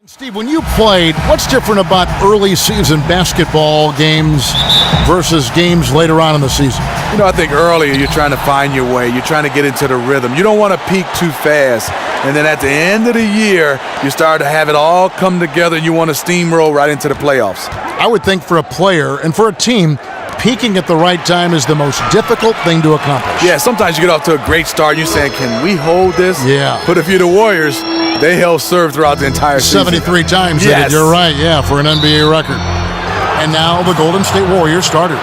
Steve, when you played, what's different about early season basketball games versus games later on in the season? You know, I think earlier you're trying to find your way. You're trying to get into the rhythm. You don't want to peak too fast. And then at the end of the year, you start to have it all come together and you want to steamroll right into the playoffs. I would think for a player and for a team, peaking at the right time is the most difficult thing to accomplish. Yeah, sometimes you get off to a great start. You're saying, can we hold this? Yeah. But if you're the Warriors, they held serve throughout the entire season. 73 times. Yes. You're right, yeah, for an NBA record. And now the Golden State Warriors starters.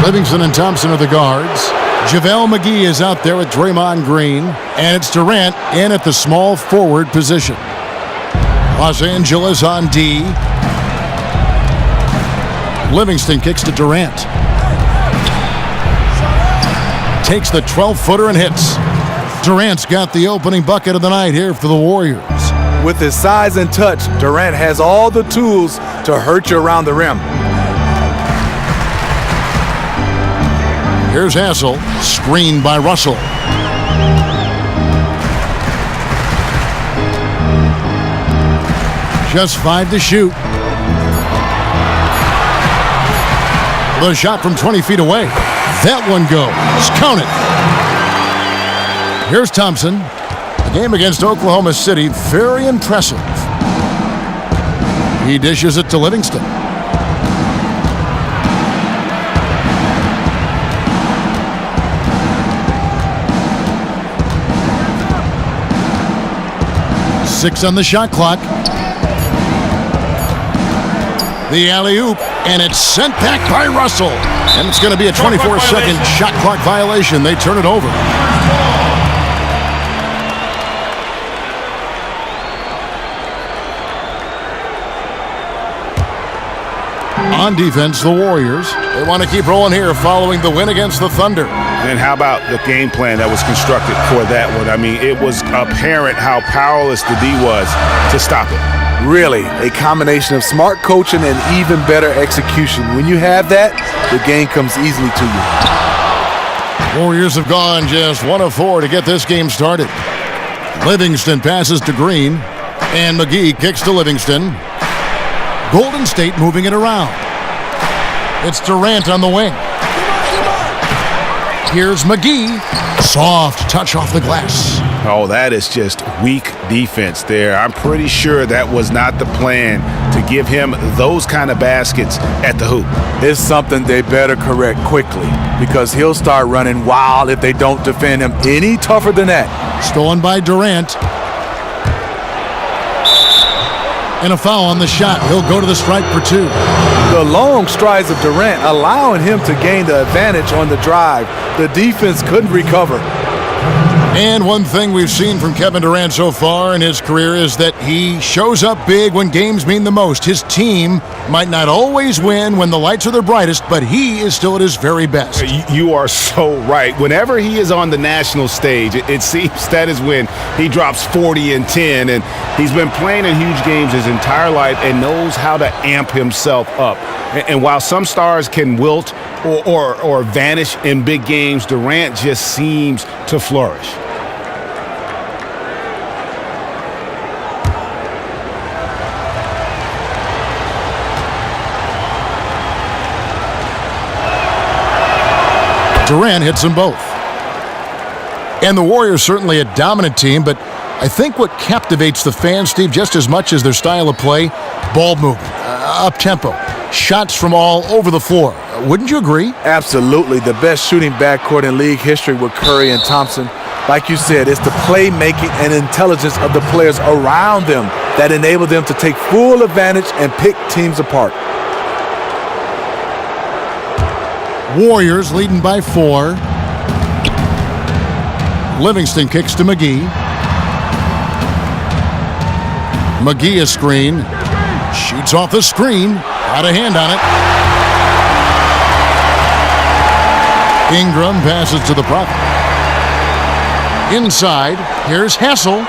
Livingston and Thompson are the guards. JaVale McGee is out there with Draymond Green. And it's Durant in at the small forward position. Los Angeles on D. Livingston kicks to Durant. Takes the 12-footer and hits. Durant's got the opening bucket of the night here for the Warriors. With his size and touch, Durant has all the tools to hurt you around the rim. Here's Hassel, screened by Russell. Just 5 to shoot. The shot from 20 feet away. That one goes. Count it. Here's Thompson. The game against Oklahoma City, very impressive. He dishes it to Livingston. Six on the shot clock. The alley-oop, and it's sent back by Russell. And it's going to be a 24-second shot clock violation. They turn it over. On defense, the Warriors. They want to keep rolling here following the win against the Thunder. And how about the game plan that was constructed for that one? I mean, it was apparent how powerless the D was to stop it. Really, a combination of smart coaching and even better execution. When you have that, the game comes easily to you. Warriors have gone just 1 of 4 to get this game started. Livingston passes to Green, and McGee kicks to Livingston. Golden State moving it around. It's Durant on the wing. Here's McGee. Soft touch off the glass. Oh, that is just weak defense there. I'm pretty sure that was not the plan to give him those kind of baskets at the hoop. It's something they better correct quickly because he'll start running wild if they don't defend him any tougher than that. Stolen by Durant. And a foul on the shot. He'll go to the stripe for 2. The long strides of Durant allowing him to gain the advantage on the drive. The defense couldn't recover. And one thing we've seen from Kevin Durant so far in his career is that he shows up big when games mean the most. His team might not always win when the lights are their brightest, but he is still at his very best. You are so right. Whenever he is on the national stage, it seems that is when he drops 40 and 10, and he's been playing in huge games his entire life and knows how to amp himself up. And while some stars can wilt or vanish in big games, Durant just seems to flourish. Durant hits them both. And the Warriors certainly a dominant team, but I think what captivates the fans, Steve, just as much as their style of play, ball movement, up-tempo, shots from all over the floor. Wouldn't you agree? Absolutely. The best shooting backcourt in league history with Curry and Thompson. Like you said, it's the playmaking and intelligence of the players around them that enable them to take full advantage and pick teams apart. Warriors leading by 4. Livingston kicks to McGee. McGee a screen. Shoots off the screen. Got a hand on it. Ingram passes to the prop. Inside, here's Hassel.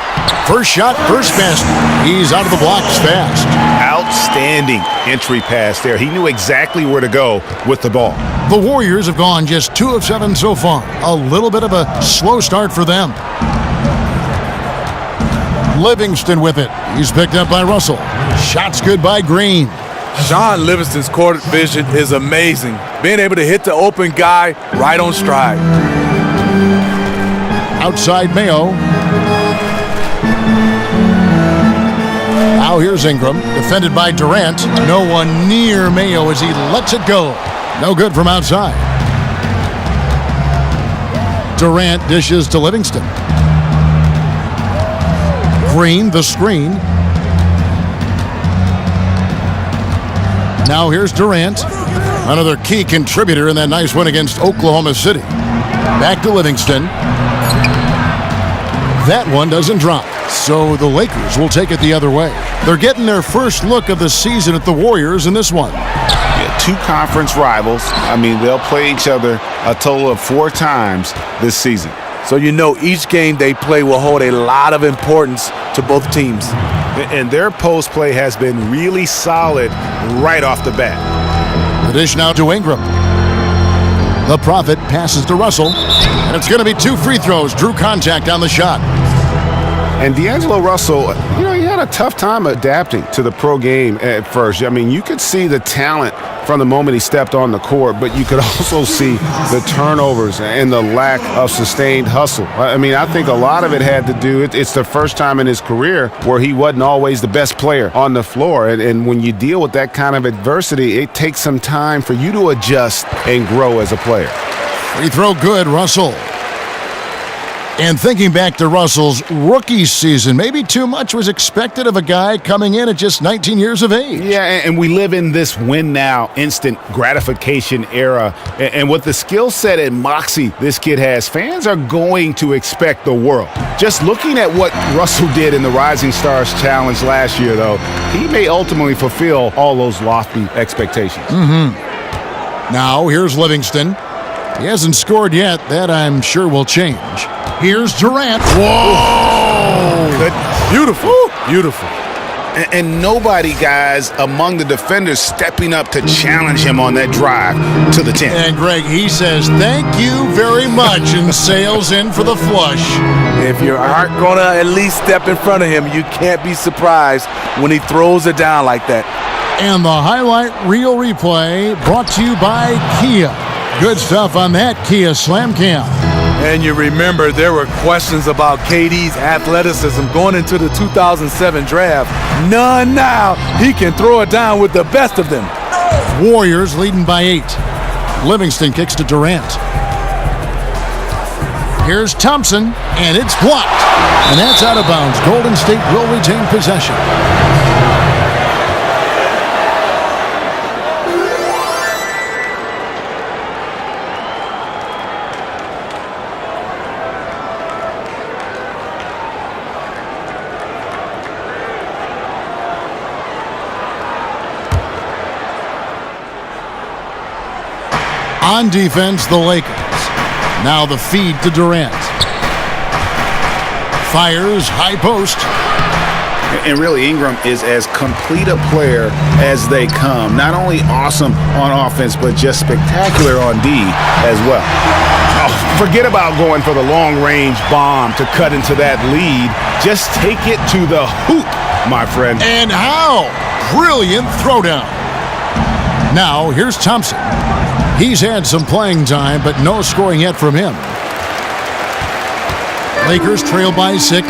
First shot, first basket. He's out of the blocks fast. Outstanding entry pass there. He knew exactly where to go with the ball. The Warriors have gone just 2 of 7 so far. A little bit of a slow start for them. Livingston with it. He's picked up by Russell. Shot's good by Green. Sean Livingston's court vision is amazing. Being able to hit the open guy right on stride. Outside Mayo. Now here's Ingram, defended by Durant. No one near Mayo as he lets it go. No good from outside. Durant dishes to Livingston. Green, the screen. Now here's Durant, another key contributor in that nice win against Oklahoma City. Back to Livingston. That one doesn't drop, so the Lakers will take it the other way. They're getting their first look of the season at the Warriors in this one. Yeah, two conference rivals. I mean, they'll play each other a total of 4 times this season. So you know each game they play will hold a lot of importance to both teams. And their post play has been really solid right off the bat. The dish now to Ingram. The Prophet passes to Russell, and it's going to be 2 free throws. Drew contact on the shot. And D'Angelo Russell, he had a tough time adapting to the pro game at first. I mean, you could see the talent from the moment he stepped on the court, but you could also see the turnovers and the lack of sustained hustle. I mean, I think a lot of it had to do, it's the first time in his career where he wasn't always the best player on the floor. And when you deal with that kind of adversity, it takes some time for you to adjust and grow as a player. Free throw good, Russell. And thinking back to Russell's rookie season, maybe too much was expected of a guy coming in at just 19 years of age. Yeah, and we live in this win-now, instant gratification era. And with the skill set and moxie this kid has, fans are going to expect the world. Just looking at what Russell did in the Rising Stars Challenge last year, though, he may ultimately fulfill all those lofty expectations. Now, here's Livingston. He hasn't scored yet. That, I'm sure, will change. Here's Durant. Whoa! Goodness. Beautiful. Beautiful. And nobody, guys, among the defenders stepping up to challenge him on that drive to the 10. And, Greg, he says, thank you very much, and sails in for the flush. If you aren't going to at least step in front of him, you can't be surprised when he throws it down like that. And the highlight reel replay brought to you by Kia. Good stuff on that Kia Slam Cam. And you remember there were questions about KD's athleticism going into the 2007 draft. None now. He can throw it down with the best of them. Warriors leading by 8. Livingston kicks to Durant. Here's Thompson, and it's blocked. And that's out of bounds. Golden State will retain possession. On defense, the Lakers. Now the feed to Durant. Fires, high post. And really, Ingram is as complete a player as they come. Not only awesome on offense, but just spectacular on D as well. Oh, forget about going for the long-range bomb to cut into that lead. Just take it to the hoop, my friend. And how? Brilliant throwdown. Now, here's Thompson. He's had some playing time, but no scoring yet from him. Lakers trail by 6.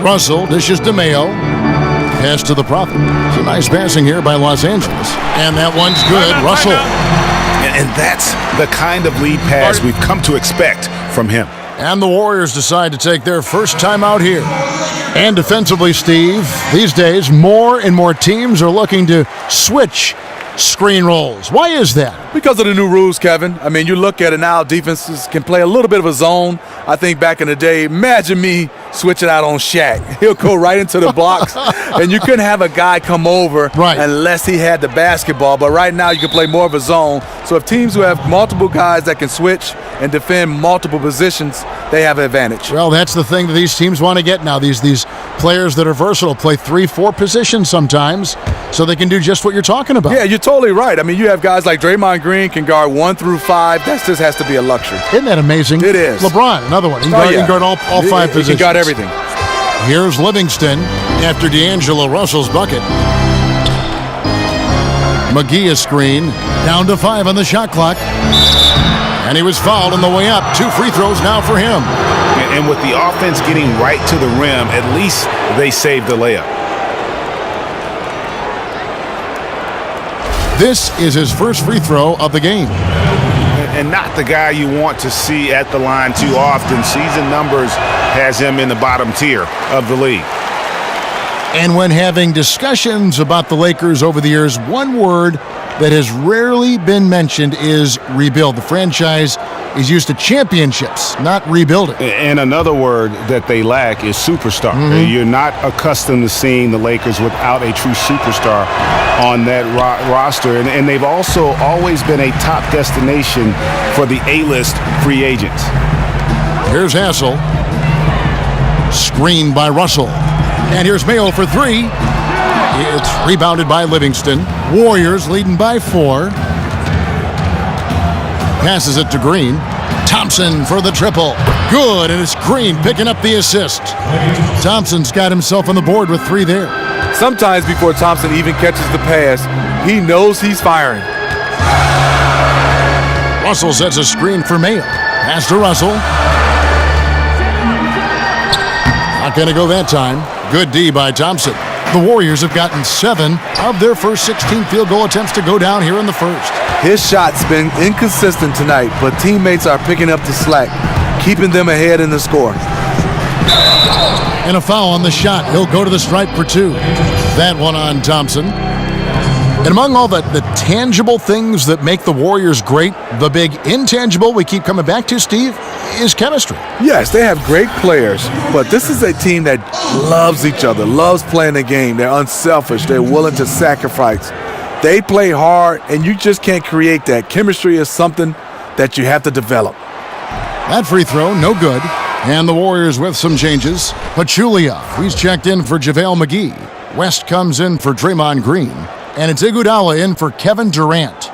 Russell dishes to Mayo. Pass to the Prophet. It's a nice passing here by Los Angeles. And that one's good. Russell. And that's the kind of lead pass we've come to expect from him. And the Warriors decide to take their first time out here. And defensively, Steve, these days, more and more teams are looking to switch screen rolls. Why is that? Because of the new rules, Kevin. I mean, you look at it now, defenses can play a little bit of a zone. I think back in the day, imagine me switching out on Shaq. He'll go right into the blocks, and you couldn't have a guy come over unless he had the basketball. But right now, you can play more of a zone. So if teams who have multiple guys that can switch and defend multiple positions, they have an advantage. Well, that's the thing that these teams want to get now. These players that are versatile play 3-4 positions sometimes, so they can do just what you're talking about. Yeah, you're totally right. I mean, you have guys like Draymond Green can guard 1 through 5. That just has to be a luxury. Isn't that amazing? It is. LeBron, another one. He can guard all 5 positions. He can guard everything. Here's Livingston after D'Angelo Russell's bucket. McGee a screen. Down to 5 on the shot clock. And he was fouled on the way up. 2 free throws now for him. And with the offense getting right to the rim, at least they saved the layup. This is his first free throw of the game. And not the guy you want to see at the line too often. Season numbers has him in the bottom tier of the league. And when having discussions about the Lakers over the years, one word that has rarely been mentioned is rebuild. The franchise is used to championships, not rebuilding. And another word that they lack is superstar. You're not accustomed to seeing the Lakers without a true superstar on that roster. And they've also always been a top destination for the A-list free agents. Here's Hassel. Screened by Russell. And here's Mayo for 3. It's rebounded by Livingston. Warriors leading by 4. Passes it to Green. Thompson for the triple. Good, and it's Green picking up the assist. Thompson's got himself on the board with 3 there. Sometimes before Thompson even catches the pass, he knows he's firing. Russell sets a screen for Mayo. Pass to Russell. Not going to go that time. Good D by Thompson. The Warriors have gotten 7 of their first 16 field goal attempts to go down here in the first. His shot's been inconsistent tonight, but teammates are picking up the slack, keeping them ahead in the score. And a foul on the shot. He'll go to the stripe for 2. That one on Thompson. And among all the tangible things that make the Warriors great, the big intangible we keep coming back to, Steve, is chemistry. Yes, they have great players, but this is a team that loves each other, loves playing the game. They're unselfish. They're willing to sacrifice. They play hard, and you just can't create that. Chemistry is something that you have to develop. That free throw, no good. And the Warriors with some changes. Pachulia, he's checked in for JaVale McGee. West comes in for Draymond Green. And it's Iguodala in for Kevin Durant.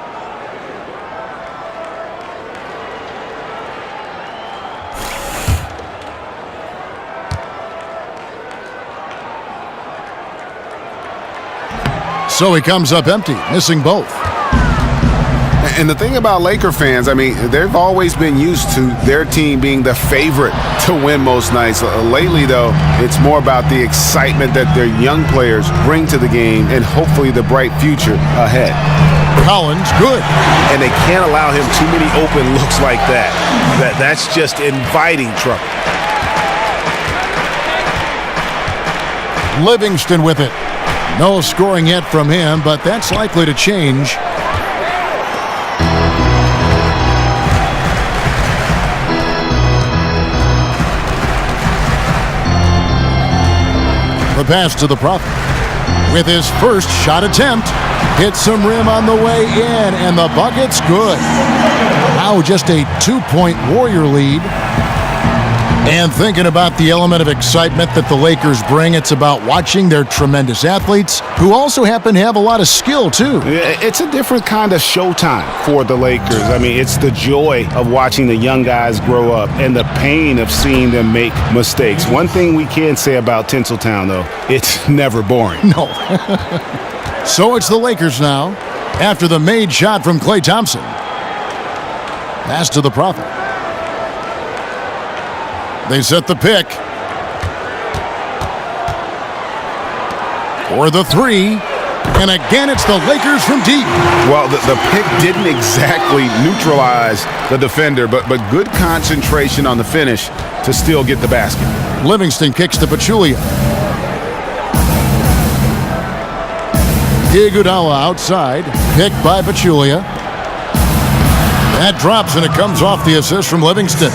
So he comes up empty, missing both. And the thing about Laker fans, I mean, they've always been used to their team being the favorite to win most nights. Lately, though, it's more about the excitement that their young players bring to the game and hopefully the bright future ahead. Collins, good. And they can't allow him too many open looks like that. That's just inviting trouble. Livingston with it. No scoring yet from him, but that's likely to change. The pass to the Prophet. With his first shot attempt, hits some rim on the way in, and the bucket's good. Now just a 2-point Warrior lead. And thinking about the element of excitement that the Lakers bring, it's about watching their tremendous athletes who also happen to have a lot of skill, too. It's a different kind of showtime for the Lakers. I mean, it's the joy of watching the young guys grow up and the pain of seeing them make mistakes. One thing we can say about Tinseltown, though, it's never boring. No. So it's the Lakers now after the made shot from Klay Thompson. Pass to the Prophet. They set the pick. For the 3. And again, it's the Lakers from deep. Well, the pick didn't exactly neutralize the defender, but good concentration on the finish to still get the basket. Livingston kicks to Pachulia. Iguodala outside. Picked by Pachulia. That drops, and it comes off the assist from Livingston.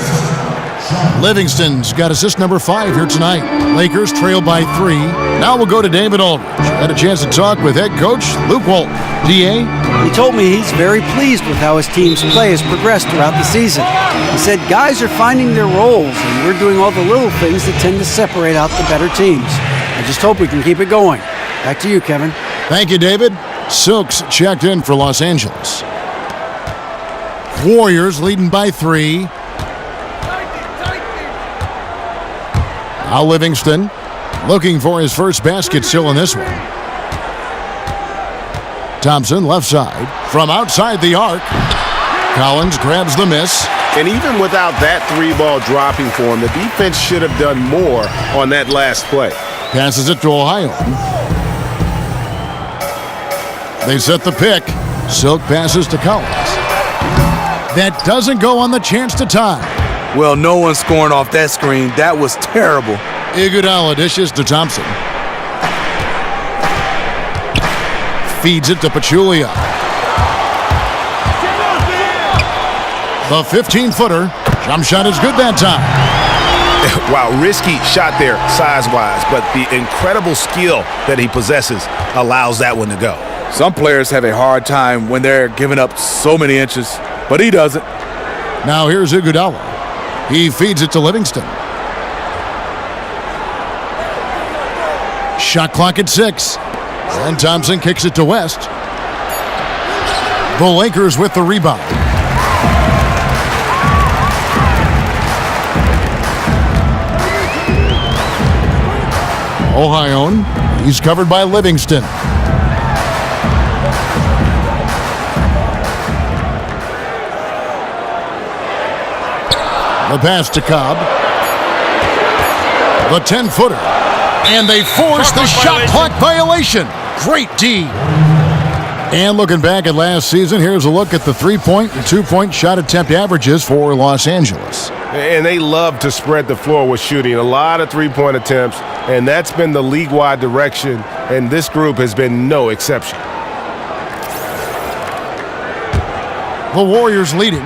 Livingston's got assist number 5 here tonight. Lakers trail by 3. Now we'll go to David Aldridge. Had a chance to talk with head coach Luke Walton. D.A.? He told me he's very pleased with how his team's play has progressed throughout the season. He said guys are finding their roles, and we're doing all the little things that tend to separate out the better teams. I just hope we can keep it going. Back to you, Kevin. Thank you, David. Silks checked in for Los Angeles. Warriors leading by 3. Now Livingston looking for his first basket still in this one. Thompson left side from outside the arc. Collins grabs the miss. And even without that three-ball dropping for him, the defense should have done more on that last play. Passes it to Ohio. They set the pick. Silk passes to Collins. That doesn't go on the chance to tie. Well, no one's scoring off that screen. That was terrible. Iguodala dishes to Thompson. Feeds it to Pachulia. The 15-footer. Jump shot is good that time. Wow, risky shot there size-wise, but the incredible skill that he possesses allows that one to go. Some players have a hard time when they're giving up so many inches, but he doesn't. Now here's Iguodala. He feeds it to Livingston. Shot clock at 6. And Thompson kicks it to West. The Lakers with the rebound. Ohio, he's covered by Livingston. The pass to Cobb. The 10-footer. And they force the shot clock violation. Great D. And looking back at last season, here's a look at the 3-point and 2-point shot attempt averages for Los Angeles. And they love to spread the floor with shooting. A lot of three-point attempts, and that's been the league-wide direction, and this group has been no exception. The Warriors leading.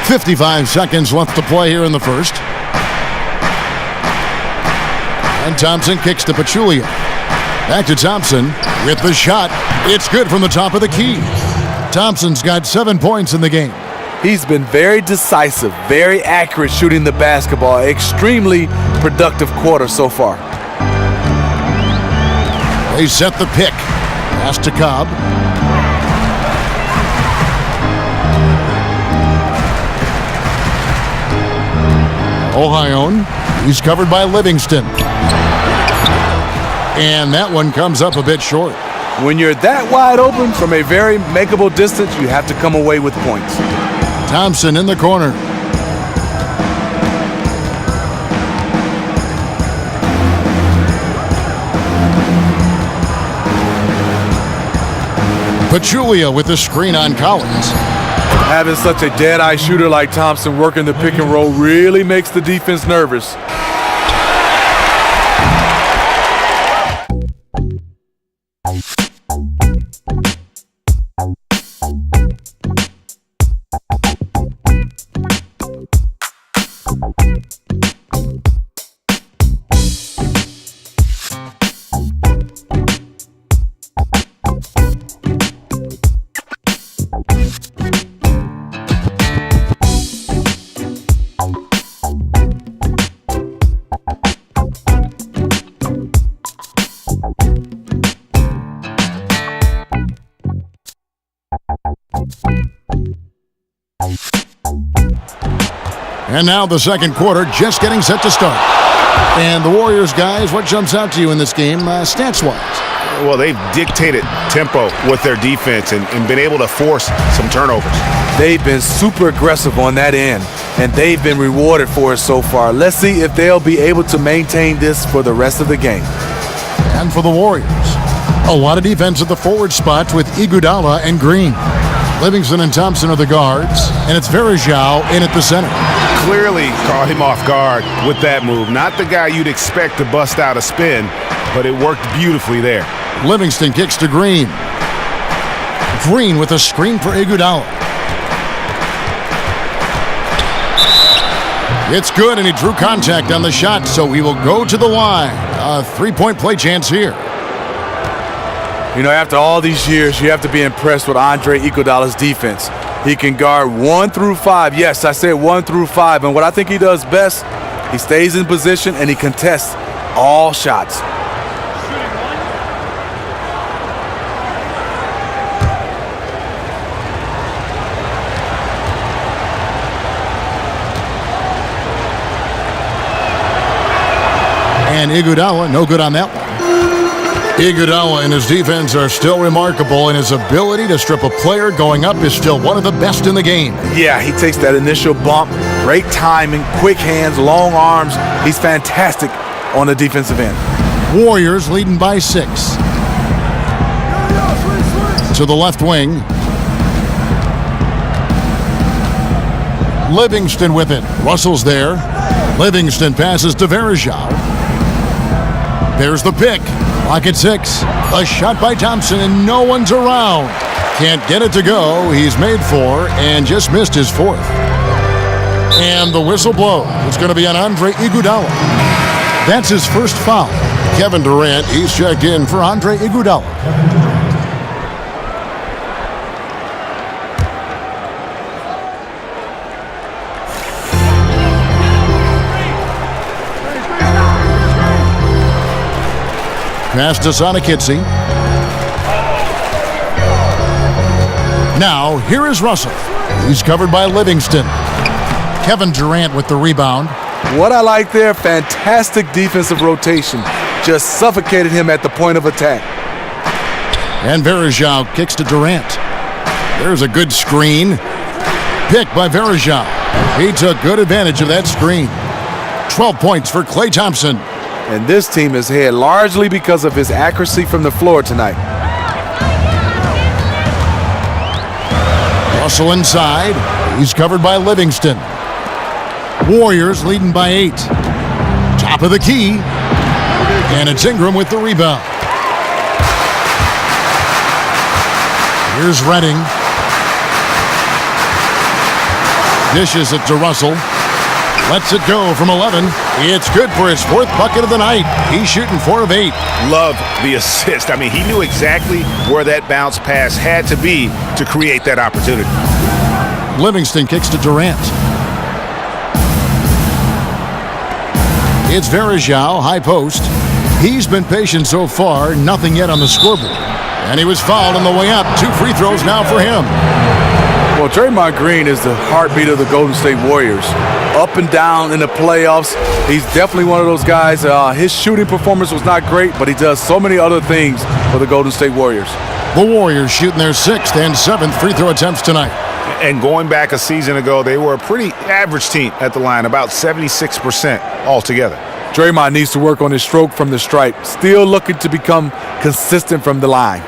55 seconds left to play here in the first. And Thompson kicks to Pachulia. Back to Thompson with the shot. It's good from the top of the key. Thompson's got 7 points in the game. He's been very decisive, very accurate shooting the basketball. Extremely productive quarter so far. They set the pick. Pass to Cobb. Ohio, he's covered by Livingston. And that one comes up a bit short. When you're that wide open from a very makeable distance, you have to come away with points. Thompson in the corner. Pachulia with the screen on Collins. Having such a dead-eye shooter like Thompson working the pick and roll really makes the defense nervous. And now the second quarter just getting set to start. And the Warriors, guys, what jumps out to you in this game stats-wise? Well, they've dictated tempo with their defense and been able to force some turnovers. They've been super aggressive on that end, and they've been rewarded for it so far. Let's see if they'll be able to maintain this for the rest of the game. And for the Warriors, a lot of defense at the forward spots with Iguodala and Green. Livingston and Thompson are the guards, and it's Verajao in at the center. Clearly caught him off guard with that move. Not the guy you'd expect to bust out a spin, but it worked beautifully there. Livingston kicks to Green. Green with a screen for Iguodala. It's good, and he drew contact on the shot, so he will go to the line. A three-point play chance here. You know, after all these years, you have to be impressed with Andre Iguodala's defense. He can guard 1 through 5. Yes, I said 1 through 5. And what I think he does best, he stays in position and he contests all shots. And Iguodala, no good on that one. Iguodala and his defense are still remarkable, and his ability to strip a player going up is still one of the best in the game. Yeah, he takes that initial bump, great timing, quick hands, long arms. He's fantastic on the defensive end. Warriors leading by 6. To the left wing. Livingston with it. Russell's there. Livingston passes to Verjao. There's the pick. Clock at 6. A shot by Thompson, and no one's around. Can't get it to go. He's made 4 and just missed his 4th. And the whistle blows. It's going to be on Andre Iguodala. That's his first foul. Kevin Durant, he's checked in for Andre Iguodala. Pass to Sonikitsi. Now, here is Russell. He's covered by Livingston. Kevin Durant with the rebound. What I like there, fantastic defensive rotation. Just suffocated him at the point of attack. And Verjao kicks to Durant. There's a good screen. Picked by Verjao. He took good advantage of that screen. 12 points for Klay Thompson. And this team is ahead largely because of his accuracy from the floor tonight. Russell inside. He's covered by Livingston. Warriors leading by 8. Top of the key. And it's Ingram with the rebound. Here's Redding. Dishes it to Russell. Lets it go from 11. It's good for his 4th bucket of the night. He's shooting 4 of 8. Love the assist. I mean, he knew exactly where that bounce pass had to be to create that opportunity. Livingston kicks to Durant. It's Verjao, high post. He's been patient so far, nothing yet on the scoreboard. And he was fouled on the way up. 2 free throws now for him. Well, Draymond Green is the heartbeat of the Golden State Warriors. Up and down in the playoffs. He's definitely one of those guys. His shooting performance was not great, but he does so many other things for the Golden State Warriors. The Warriors shooting their 6th and 7th free throw attempts tonight. And going back a season ago, they were a pretty average team at the line, about 76% altogether. Draymond needs to work on his stroke from the stripe. Still looking to become consistent from the line.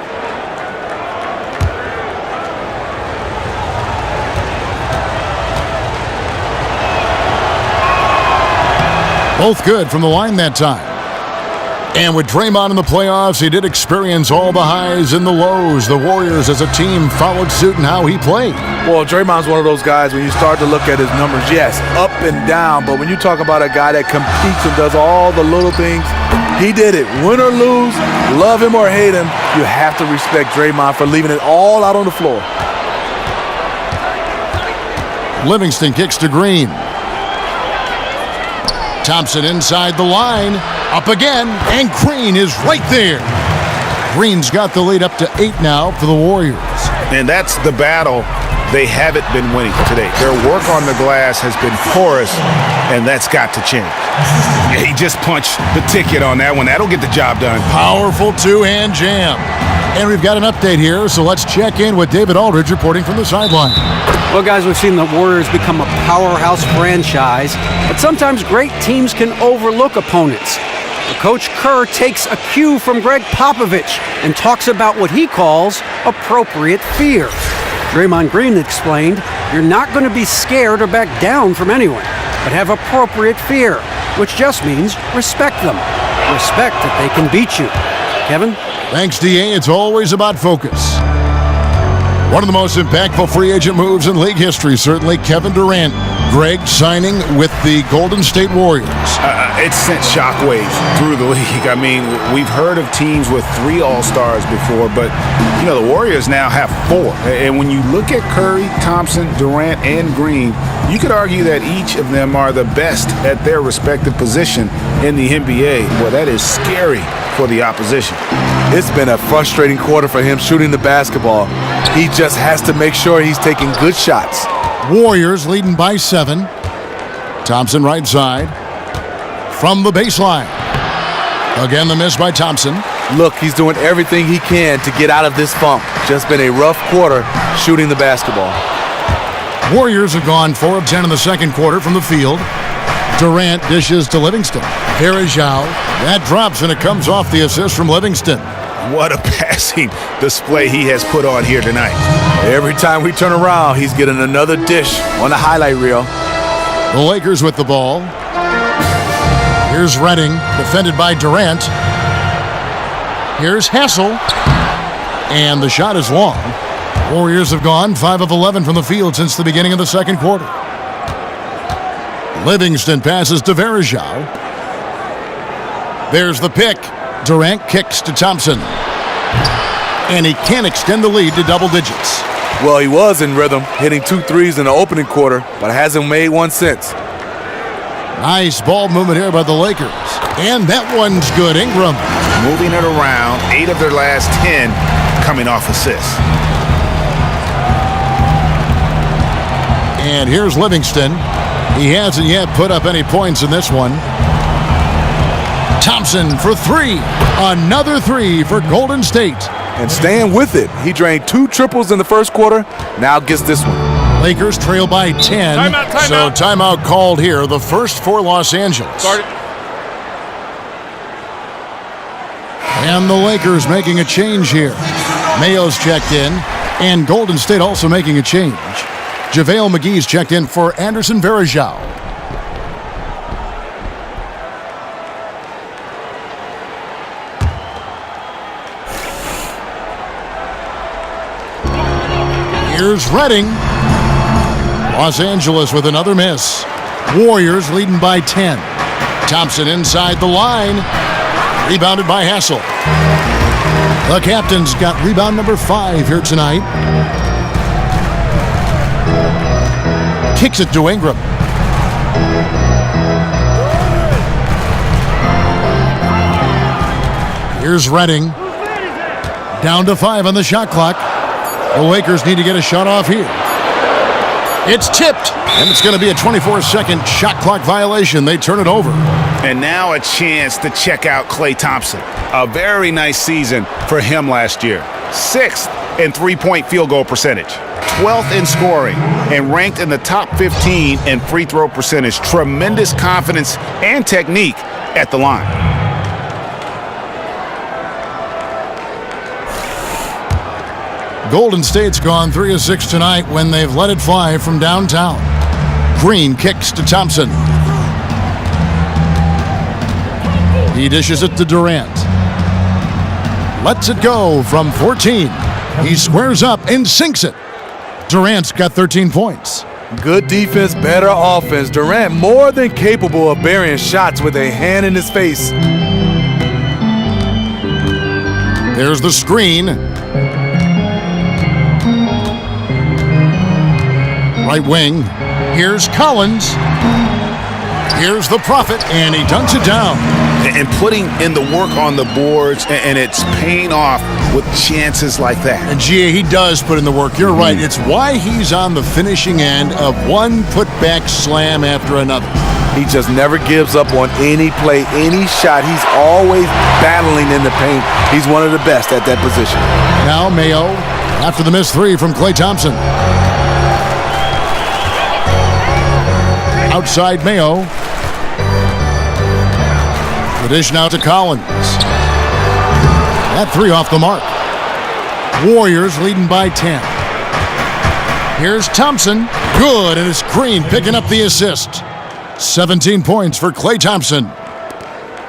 Both good from the line that time. And with Draymond in the playoffs, he did experience all the highs and the lows. The Warriors as a team followed suit in how he played. Well, Draymond's one of those guys, when you start to look at his numbers, yes, up and down. But when you talk about a guy that competes and does all the little things, he did it. Win or lose, love him or hate him, you have to respect Draymond for leaving it all out on the floor. Livingston kicks to Green. Thompson inside the line, up again, and Green is right there. Green's got the lead up to 8 now for the Warriors. And that's the battle they haven't been winning today. Their work on the glass has been porous, and that's got to change. He just punched the ticket on that one. That'll get the job done. Powerful 2-hand jam. And we've got an update here, so let's check in with David Aldridge reporting from the sideline. Well, guys, we've seen the Warriors become a powerhouse franchise, but sometimes great teams can overlook opponents. Coach Kerr takes a cue from Greg Popovich and talks about what he calls appropriate fear. Draymond Green explained, "You're not going to be scared or back down from anyone, but have appropriate fear, which just means respect them. Respect that they can beat you." Kevin? Thanks, DA. It's always about focus. One of the most impactful free agent moves in league history, certainly Kevin Durant. Greg signing with the Golden State Warriors. It sent shockwaves through the league. I mean, we've heard of teams with 3 All-Stars before, but, you know, the Warriors now have 4. And when you look at Curry, Thompson, Durant, and Green, you could argue that each of them are the best at their respective position in the NBA. Well, that is scary for the opposition. It's been a frustrating quarter for him shooting the basketball. He just has to make sure he's taking good shots. Warriors leading by 7. Thompson right side. From the baseline. Again, the miss by Thompson. Look, he's doing everything he can to get out of this funk. Just been a rough quarter shooting the basketball. Warriors have gone 4 of 10 in the second quarter from the field. Durant dishes to Livingston. Verajao. That drops, and it comes off the assist from Livingston. What a passing display he has put on here tonight. Every time we turn around, he's getting another dish on the highlight reel. The Lakers with the ball. Here's Redding, defended by Durant. Here's Hassel. And the shot is long. Warriors have gone 5 of 11 from the field since the beginning of the second quarter. Livingston passes to Verajao. There's the pick. Durant kicks to Thompson. And he can't extend the lead to double digits. Well, he was in rhythm, hitting 2 threes in the opening quarter, but hasn't made one since. Nice ball movement here by the Lakers. And that one's good. Ingram. Moving it around, 8 of their last 10 coming off assists. And here's Livingston. He hasn't yet put up any points in this one. Thompson for 3. Another 3 for Golden State. And staying with it. He drained 2 triples in the first quarter. Now gets this one. Lakers trail by 10. Timeout called here. The first for Los Angeles. And the Lakers making a change here. Mayo's checked in. And Golden State also making a change. JaVale McGee's checked in for Anderson Verajao. Here's Redding. Los Angeles with another miss. Warriors leading by 10. Thompson inside the line. Rebounded by Hassel. The captain's got rebound number 5 here tonight. Kicks it to Ingram. Here's Redding. Down to 5 on the shot clock. The Lakers need to get a shot off here. It's tipped, and it's going to be a 24-second shot clock violation. They turn it over. And now a chance to check out Klay Thompson. A very nice season for him last year. 6th in three-point field goal percentage. 12th in scoring, and ranked in the top 15 in free throw percentage. Tremendous confidence and technique at the line. Golden State's gone 3 of 6 tonight when they've let it fly from downtown. Green kicks to Thompson. He dishes it to Durant. Lets it go from 14. He squares up and sinks it. Durant's got 13 points. Good defense, better offense. Durant more than capable of burying shots with a hand in his face. There's the screen. Right wing. Here's Collins. Here's the Prophet, and he dunks it down. And putting in the work on the boards, and it's paying off with chances like that. And Gia, he does put in the work. You're right. It's why he's on the finishing end of one putback slam after another. He just never gives up on any play, any shot. He's always battling in the paint. He's one of the best at that position. Now Mayo, after the missed 3 from Klay Thompson. Outside Mayo. The dish now to Collins. That 3 off the mark. Warriors leading by 10. Here's Thompson. Good, and it's Green picking up the assist. 17 points for Klay Thompson.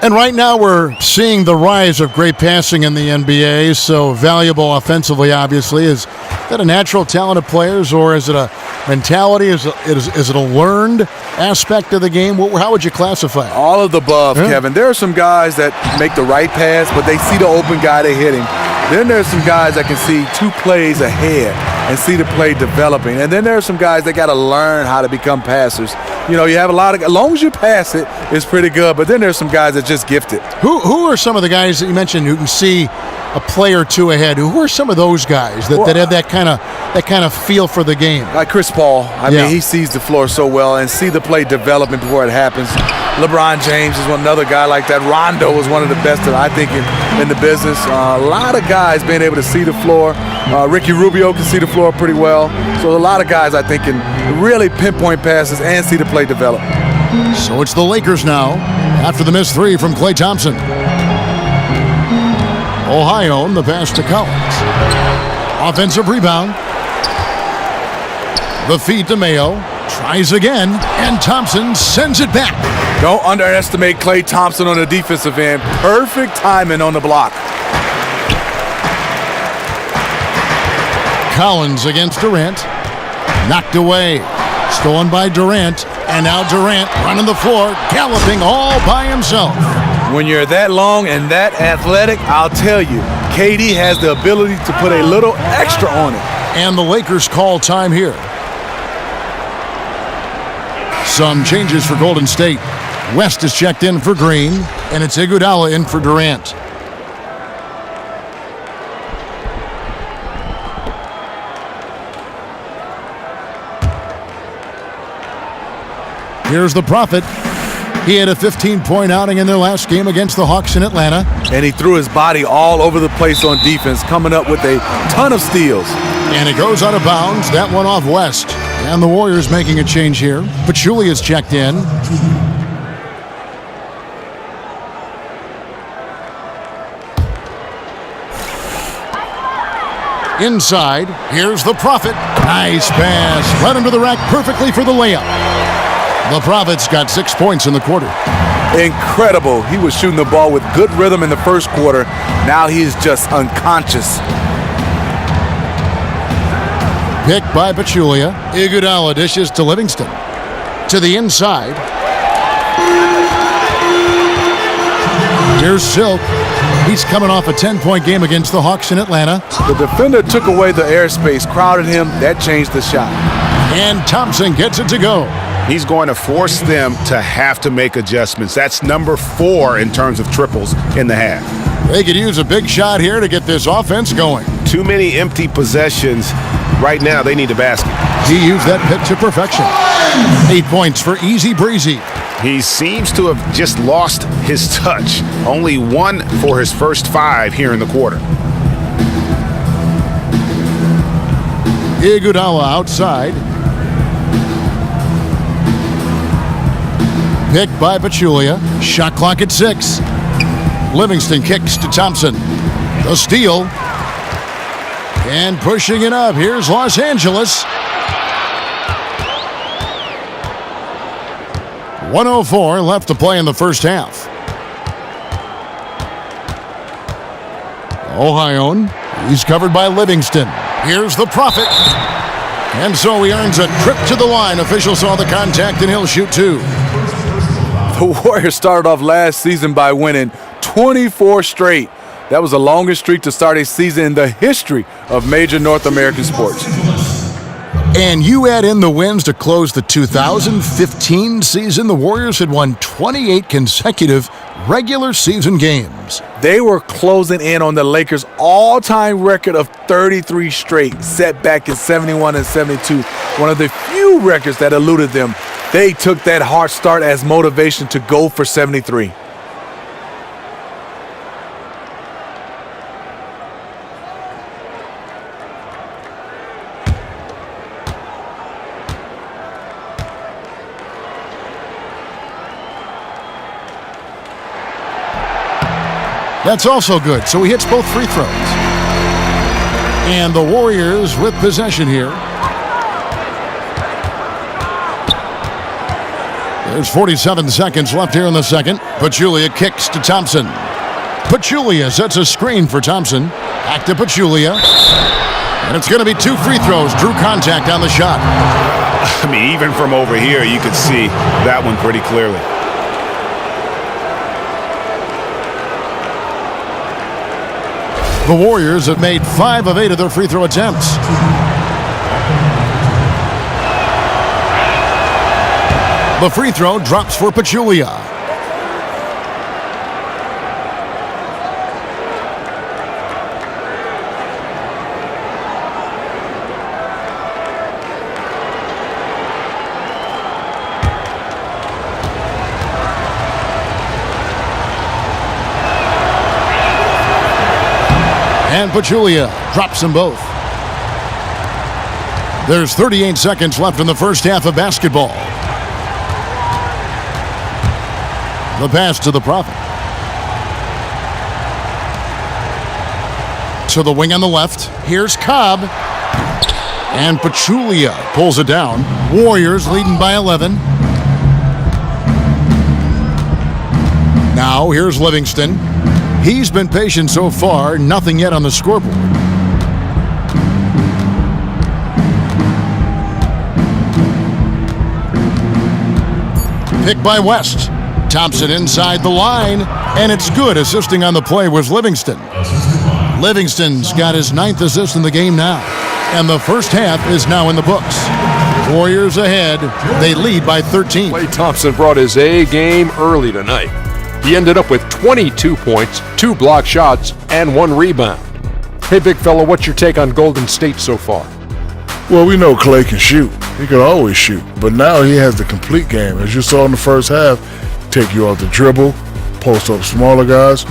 And right now we're seeing the rise of great passing in the NBA, so valuable offensively, obviously. Is that a natural talent of players, or is it a mentality? Is it a learned aspect of the game? How would you classify it? All of the above, Kevin. There are some guys that make the right pass, but they see the open guy, they hit him. Then there's some guys that can see 2 plays ahead and see the play developing. And then there are some guys that got to learn how to become passers. You know, you have a lot of, as long as you pass it, it's pretty good. But then there's some guys that just gift it. Who are some of the guys that you mentioned who can see a play or 2 ahead? Who are some of those guys that have that kind of feel for the game? Like Chris Paul. I mean, he sees the floor so well and see the play development before it happens. LeBron James is another guy like that. Rondo is one of the best that I think in the business. A lot of guys being able to see the floor. Ricky Rubio can see the floor pretty well. So a lot of guys I think can really pinpoint passes and see the play develop. So it's the Lakers now after the missed three from Klay Thompson. Ohio, the pass to Collins. Offensive rebound. The feed to Mayo. Tries again, and Thompson sends it back. Don't underestimate Klay Thompson on the defensive end. Perfect timing on the block. Collins against Durant. Knocked away. Stolen by Durant. And now Durant running the floor, galloping all by himself. When you're that long and that athletic, I'll tell you, KD has the ability to put a little extra on it. And the Lakers call time here. Some changes for Golden State. West is checked in for Green, and it's Iguodala in for Durant. Here's the Prophet. He had a 15-point outing in their last game against the Hawks in Atlanta. And he threw his body all over the place on defense, coming up with a ton of steals. And it goes out of bounds. That one off West. And the Warriors making a change here. Pachulia is checked in. Inside, here's the Prophet. Nice pass. Led him to the rack perfectly for the layup. The Prophet's got 6 points in the quarter. Incredible. He was shooting the ball with good rhythm in the first quarter. Now he's just unconscious. Picked by Pachulia. Iguodala dishes to Livingston. To the inside. Here's Silk. He's coming off a 10-point game against the Hawks in Atlanta. The defender took away the airspace, crowded him. That changed the shot. And Thompson gets it to go. He's going to force them to have to make adjustments. That's number 4 in terms of triples in the half. They could use a big shot here to get this offense going. Too many empty possessions. Right now, they need a basket. He used that pit to perfection. 8 points for Easy Breezy. He seems to have just lost his touch. Only 1 for his first 5 here in the quarter. Iguodala outside. Picked by Pachulia. Shot clock at 6. Livingston kicks to Thompson. The steal. And pushing it up. Here's Los Angeles. 1:04 left to play in the first half. Ohio. He's covered by Livingston. Here's the Prophet. And so he earns a trip to the line. Official saw the contact and he'll shoot 2. The Warriors started off last season by winning 24 straight. That was the longest streak to start a season in the history of major North American sports. And you add in the wins to close the 2015 season, the Warriors had won 28 consecutive regular season games. They were closing in on the Lakers' all-time record of 33 straight, set back in 71 and 72, one of the few records that eluded them. They took that hard start as motivation to go for 73. That's also good, so he hits both free throws. And the Warriors with possession here. There's 47 seconds left here in the second. Pachulia kicks to Thompson. Pachulia sets a screen for Thompson. Back to Pachulia. And it's going to be 2 free throws. Drew contact on the shot. I mean, even from over here, you could see that one pretty clearly. The Warriors have made 5 of 8 of their free throw attempts. The free throw drops for Pachulia. And Pachulia drops them both. There's 38 seconds left in the first half of basketball. The pass to the Prophet. To the wing on the left. Here's Cobb. And Pachulia pulls it down. Warriors leading by 11. Now here's Livingston. He's been patient so far. Nothing yet on the scoreboard. Pick by West. Thompson inside the line, and it's good. Assisting on the play was Livingston. Livingston's got his 9th assist in the game now, and the first half is now in the books. Warriors ahead. They lead by 13. Klay Thompson brought his A game early tonight. He ended up with 22 points, 2 block shots, and 1 rebound. Hey, big fella, what's your take on Golden State so far? Well, we know Klay can shoot. He can always shoot. But now he has the complete game. As you saw in the first half, take you off the dribble, post up smaller guys,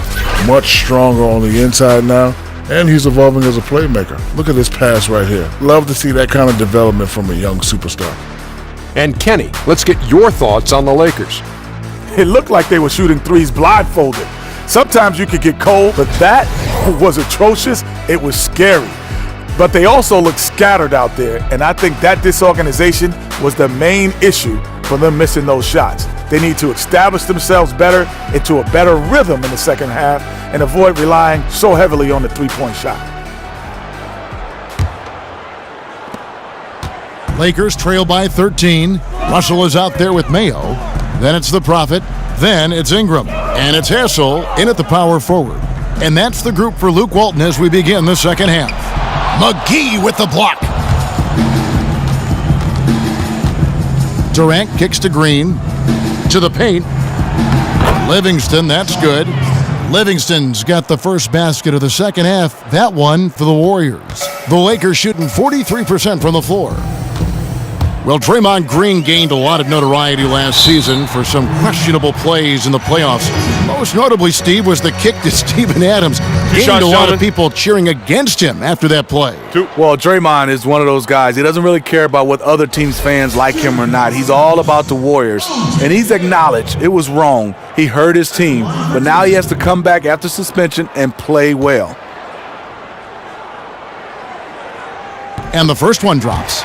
much stronger on the inside now, and he's evolving as a playmaker. Look at this pass right here. Love to see that kind of development from a young superstar. And Kenny, let's get your thoughts on the Lakers. It looked like they were shooting threes blindfolded. Sometimes you could get cold, but that was atrocious. It was scary. But they also looked scattered out there, and I think that disorganization was the main issue for them missing those shots. They need to establish themselves better into a better rhythm in the second half and avoid relying so heavily on the three-point shot. Lakers trail by 13. Russell is out there with Mayo. Then it's the Prophet. Then it's Ingram. And it's Hassel in at the power forward. And that's the group for Luke Walton as we begin the second half. McGee with the block. Durant kicks to Green. To the paint. Livingston, that's good. Livingston's got the first basket of the second half. That one for the Warriors. The Lakers shooting 43% from the floor. Well, Draymond Green gained a lot of notoriety last season for some questionable plays in the playoffs. Most notably, Steve, was the kick to Steven Adams. Gained a lot of people cheering against him after that play. Well, Draymond is one of those guys. He doesn't really care about what other teams' fans like him or not. He's all about the Warriors. And he's acknowledged it was wrong. He hurt his team. But now he has to come back after suspension and play well. And the first one drops.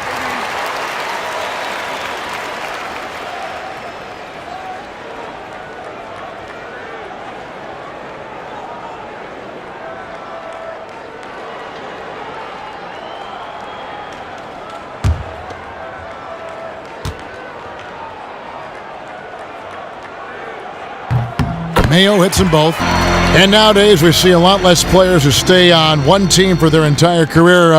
Mayo hits them both. And nowadays we see a lot less players who stay on one team for their entire career.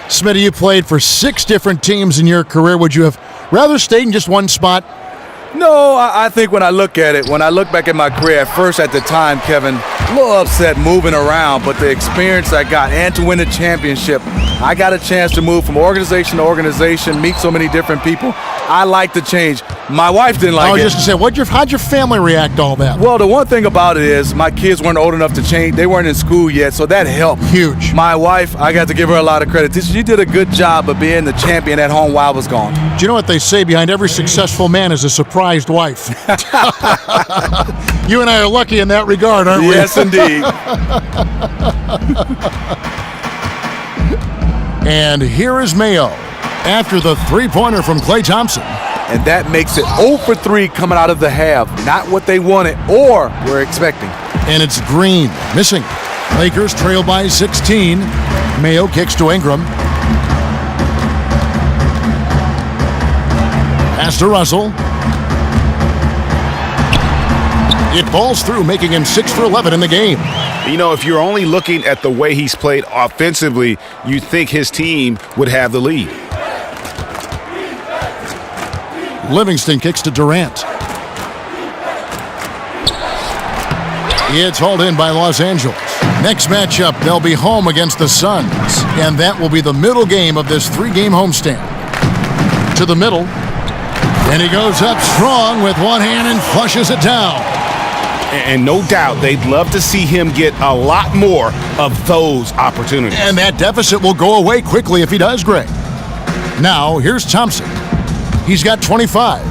Smitty, you played for 6 different teams in your career. Would you have rather stayed in just one spot? No, I think when I look at it, when I look back at my career, at first at the time, Kevin, a little upset moving around, but the experience I got and to win a championship, I got a chance to move from organization to organization, meet so many different people. I like the change. My wife didn't like it. I was just going to say, how'd your family react to all that? Well, the one thing about it is my kids weren't old enough to change. They weren't in school yet, so that helped. Huge. My wife, I got to give her a lot of credit. She did a good job of being the champion at home while I was gone. Do you know what they say? Behind every successful man is a surprised wife. You and I are lucky in that regard, aren't we? Yes, indeed. And here is Mayo after the three-pointer from Klay Thompson. And that makes it 0 for 3 coming out of the half. Not what they wanted or were expecting. And it's Green missing. Lakers trail by 16. Mayo kicks to Ingram. Pass to Russell. It falls through, making him 6 for 11 in the game. You know, if you're only looking at the way he's played offensively, you think his team would have the lead. Livingston kicks to Durant. It's hauled in by Los Angeles. Next matchup, they'll be home against the Suns. And that will be the middle game of this 3-game homestand. To the middle. And he goes up strong with one hand and flushes it down. And no doubt they'd love to see him get a lot more of those opportunities. And that deficit will go away quickly if he does, Greg. Now, here's Thompson. He's got 25.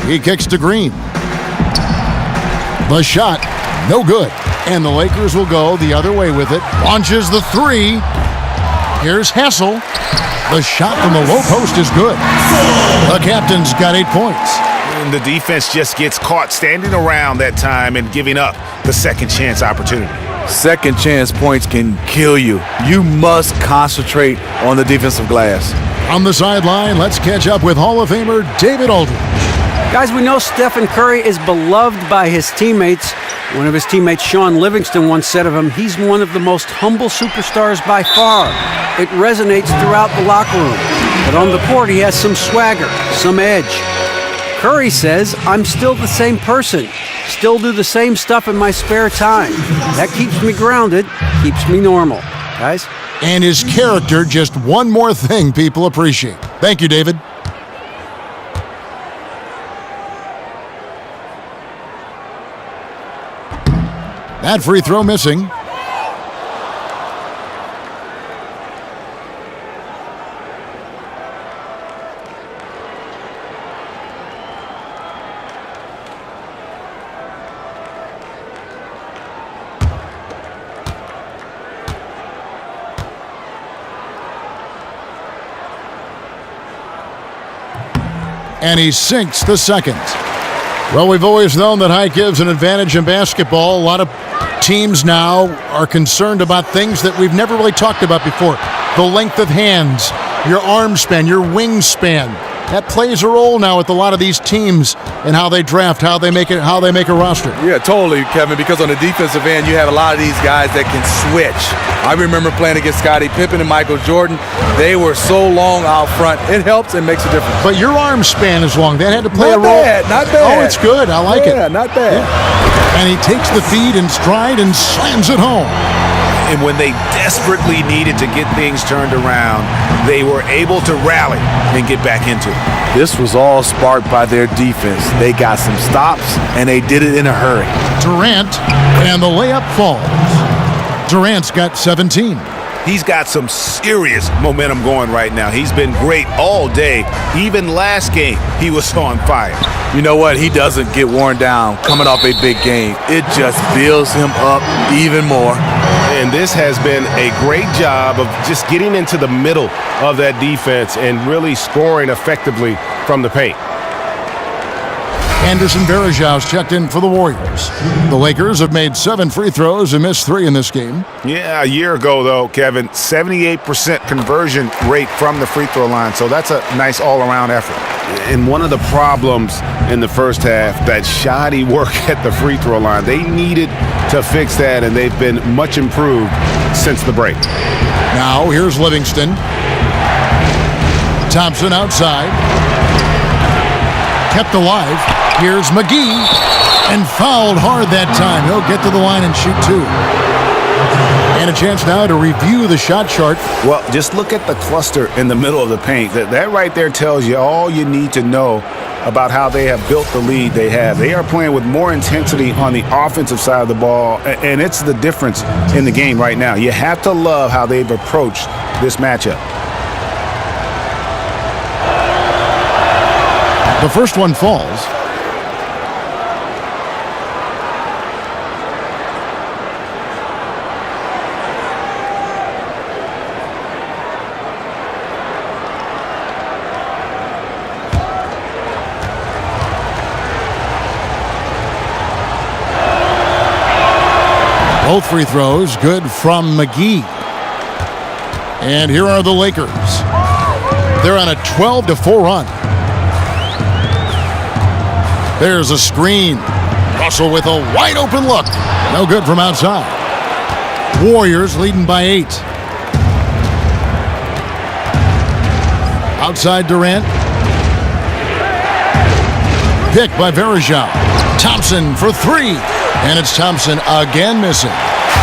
He kicks to Green. The shot, no good. And the Lakers will go the other way with it. Launches the three. Here's Hessel. The shot from the low post is good. The captain's got 8 points. And the defense just gets caught standing around that time and giving up the second chance opportunity. Second chance points can kill you. You must concentrate on the defensive glass. On the sideline, let's catch up with Hall of Famer David Aldridge. Guys, we know Stephen Curry is beloved by his teammates. One of his teammates, Sean Livingston, once said of him, he's one of the most humble superstars by far. It resonates throughout the locker room. But on the court, he has some swagger, some edge. Curry says, I'm still the same person. Still do the same stuff in my spare time. That keeps me grounded, keeps me normal. Guys? And his character, just one more thing people appreciate. Thank you, David. That free throw missing. And he sinks the second. Well, we've always known that height gives an advantage in basketball. A lot of teams now are concerned about things that we've never really talked about before. The length of hands, your arm span, your wingspan. That plays a role now with a lot of these teams and how they draft, how they make a roster. Yeah, totally, Kevin, because on the defensive end, you have a lot of these guys that can switch. I remember playing against Scottie Pippen and Michael Jordan. They were so long out front. It helps and makes a difference. But your arm span is long. That had to play a role. Not bad. Oh, it's good. I like it. Yeah, not bad. Yeah. And he takes the feed in stride and slams it home. And when they desperately needed to get things turned around, they were able to rally and get back into it. This was all sparked by their defense. They got some stops, and they did it in a hurry. Durant, and the layup falls. Durant's got 17. He's got some serious momentum going right now. He's been great all day. Even last game, he was on fire. You know what? He doesn't get worn down coming off a big game. It just builds him up even more. And this has been a great job of just getting into the middle of that defense and really scoring effectively from the paint. Anderson Varejau's checked in for the Warriors. The Lakers have made 7 free throws and missed 3 in this game. Yeah, a year ago, though, Kevin, 78% conversion rate from the free throw line. So that's a nice all-around effort. And one of the problems in the first half, that shoddy work at the free throw line, they needed to fix that, and they've been much improved since the break. Now, here's Livingston. Thompson outside. Kept alive. Here's McGee. And fouled hard that time. He'll get to the line and shoot 2. And a chance now to review the shot chart. Well, just look at the cluster in the middle of the paint. That right there tells you all you need to know about how they have built the lead they have. They are playing with more intensity on the offensive side of the ball, and it's the difference in the game right now. You have to love how they've approached this matchup. The first one falls. Both free throws good from McGee. And here are the Lakers. They're on a 12-4 run. There's a screen. Russell with a wide open look. No good from outside. Warriors leading by 8. Outside Durant. Picked by Varejao. Thompson for 3. And it's Thompson again missing.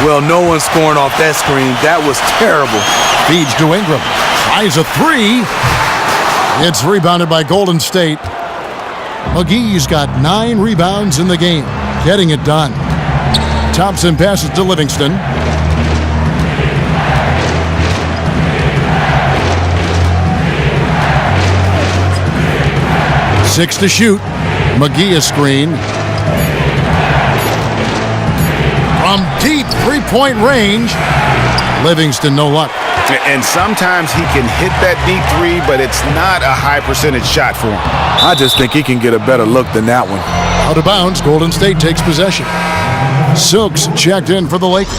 Well, no one's scoring off that screen. That was terrible. Feeds to Ingram. Tries a 3. It's rebounded by Golden State. McGee's got 9 rebounds in the game. getting it done. Thompson passes to Livingston. Six to shoot. McGee a screen. From deep three-point range, Livingston no luck. And sometimes he can hit that deep three, but it's not a high percentage shot for him. I just think he can get a better look than that one. Out of bounds, Golden State takes possession. Silks checked in for the Lakers.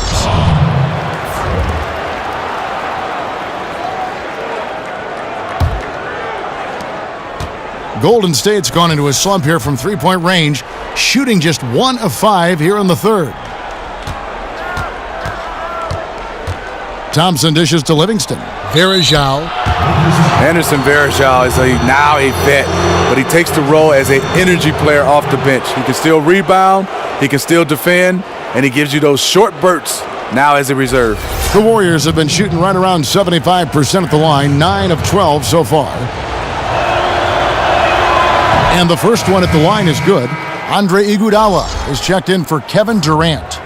Golden State's gone into a slump here from three-point range, shooting just 1 of 5 here in the third. Thompson dishes to Livingston. Varejao. Anderson Varejao is now a vet, but he takes the role as an energy player off the bench. He can still rebound, he can still defend, and he gives you those short bursts now as a reserve. The Warriors have been shooting right around 75% at the line, 9 of 12 so far. And the first one at the line is good. Andre Iguodala is checked in for Kevin Durant.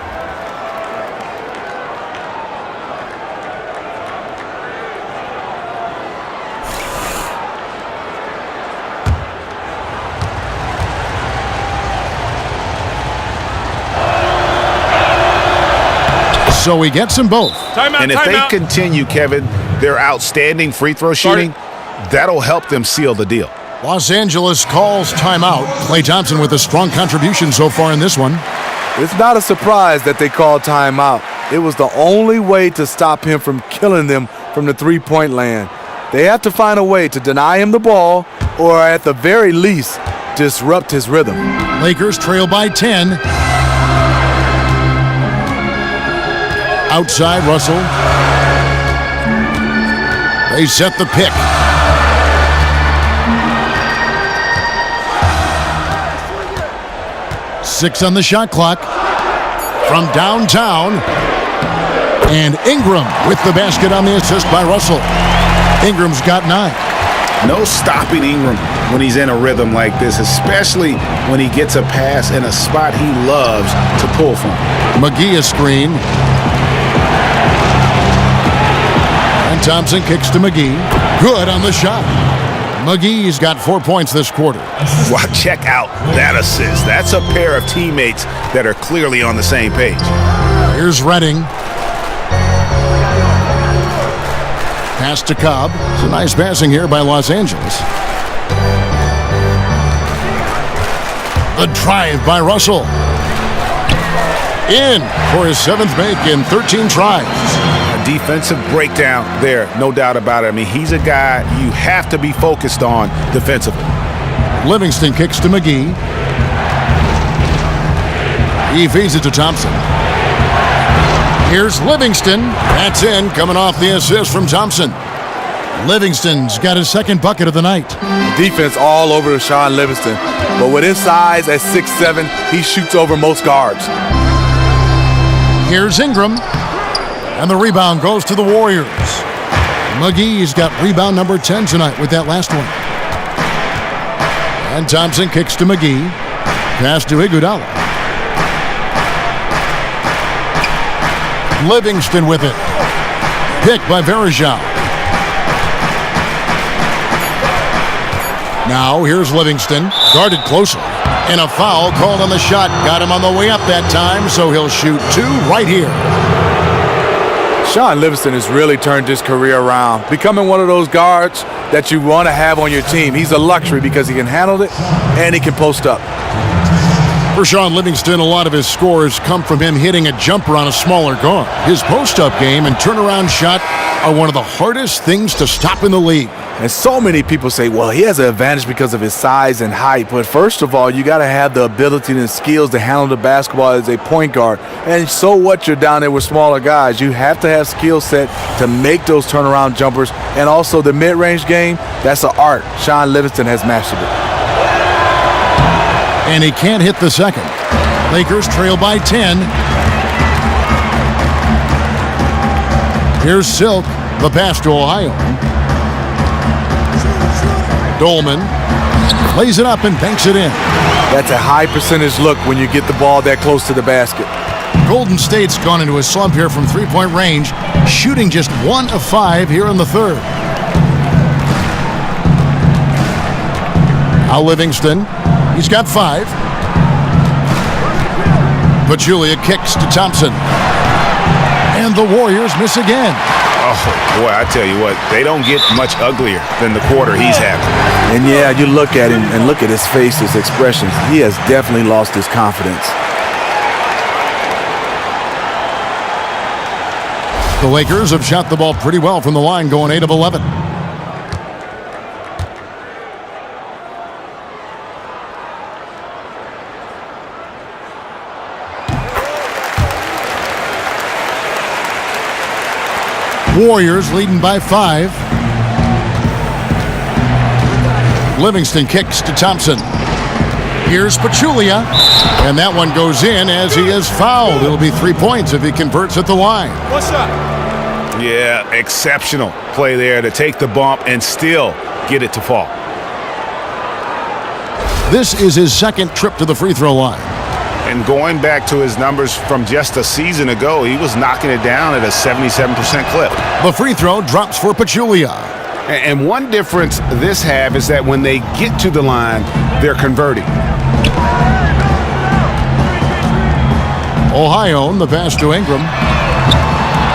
So he gets them both. And if they continue, Kevin, their outstanding free throw shooting, that'll help them seal the deal. Los Angeles calls timeout. Klay Thompson with a strong contribution so far in this one. It's not a surprise that they called timeout. It was the only way to stop him from killing them from the three-point land. They have to find a way to deny him the ball or at the very least disrupt his rhythm. Lakers trail by 10. Outside Russell. They set the pick. Six on the shot clock. From downtown. And Ingram with the basket on the assist by Russell. Ingram's got 9. No stopping Ingram when he's in a rhythm like this, especially when he gets a pass in a spot he loves to pull from. McGee a screen. And Thompson kicks to McGee. Good on the shot. McGee's got 4 points this quarter. Wow, check out that assist. That's a pair of teammates that are clearly on the same page. Here's Redding. Pass to Cobb. It's a nice passing here by Los Angeles. The drive by Russell. In for his 7th make in 13 tries. A defensive breakdown there, no doubt about it. I mean, he's a guy you have to be focused on defensively. Livingston kicks to McGee. He feeds it to Thompson. Here's Livingston. That's in, coming off the assist from Thompson. Livingston's got his 2nd bucket of the night. Defense all over Sean Livingston, but with his size at 6'7", he shoots over most guards. Here's Ingram. And the rebound goes to the Warriors. McGee's got rebound number 10 tonight with that last one. And Thompson kicks to McGee. Pass to Iguodala. Livingston with it. Picked by Varejao. Now here's Livingston. Guarded closely. And a foul called on the shot. Got him on the way up that time, so he'll shoot 2 right here. Sean Livingston has really turned his career around, becoming one of those guards that you want to have on your team. He's a luxury because he can handle it and he can post up. For Sean Livingston, a lot of his scores come from him hitting a jumper on a smaller guard. His post-up game and turnaround shot are one of the hardest things to stop in the league. And so many people say, well, he has an advantage because of his size and height. But first of all, you got to have the ability and skills to handle the basketball as a point guard. And so what, you're down there with smaller guys. You have to have skill set to make those turnaround jumpers. And also the mid-range game, that's an art. Sean Livingston has mastered it. And he can't hit the second. Lakers trail by 10. Here's Silk, the pass to Ohio. Dolman lays it up and banks it in. That's a high percentage look when you get the ball that close to the basket. Golden State's gone into a slump here from three-point range, shooting just 1 of 5 here in the third. Now Livingston, he's got 5. Pachulia kicks to Thompson. And the Warriors miss again. Oh, boy, I tell you what, they don't get much uglier than the quarter he's having. And yeah, you look at him and look at his face, his expressions. He has definitely lost his confidence. The Lakers have shot the ball pretty well from the line, going 8 of 11. Warriors leading by 5. Livingston kicks to Thompson. Here's Pachulia, and that one goes in as he is fouled. It'll be 3 points if he converts at the line. What's up? Yeah, exceptional play there to take the bump and still get it to fall. This is his second trip to the free throw line. And going back to his numbers from just a season ago, he was knocking it down at a 77% clip. The free throw drops for Pachulia. And one difference this half is that when they get to the line, they're converting. Ohio, the pass to Ingram.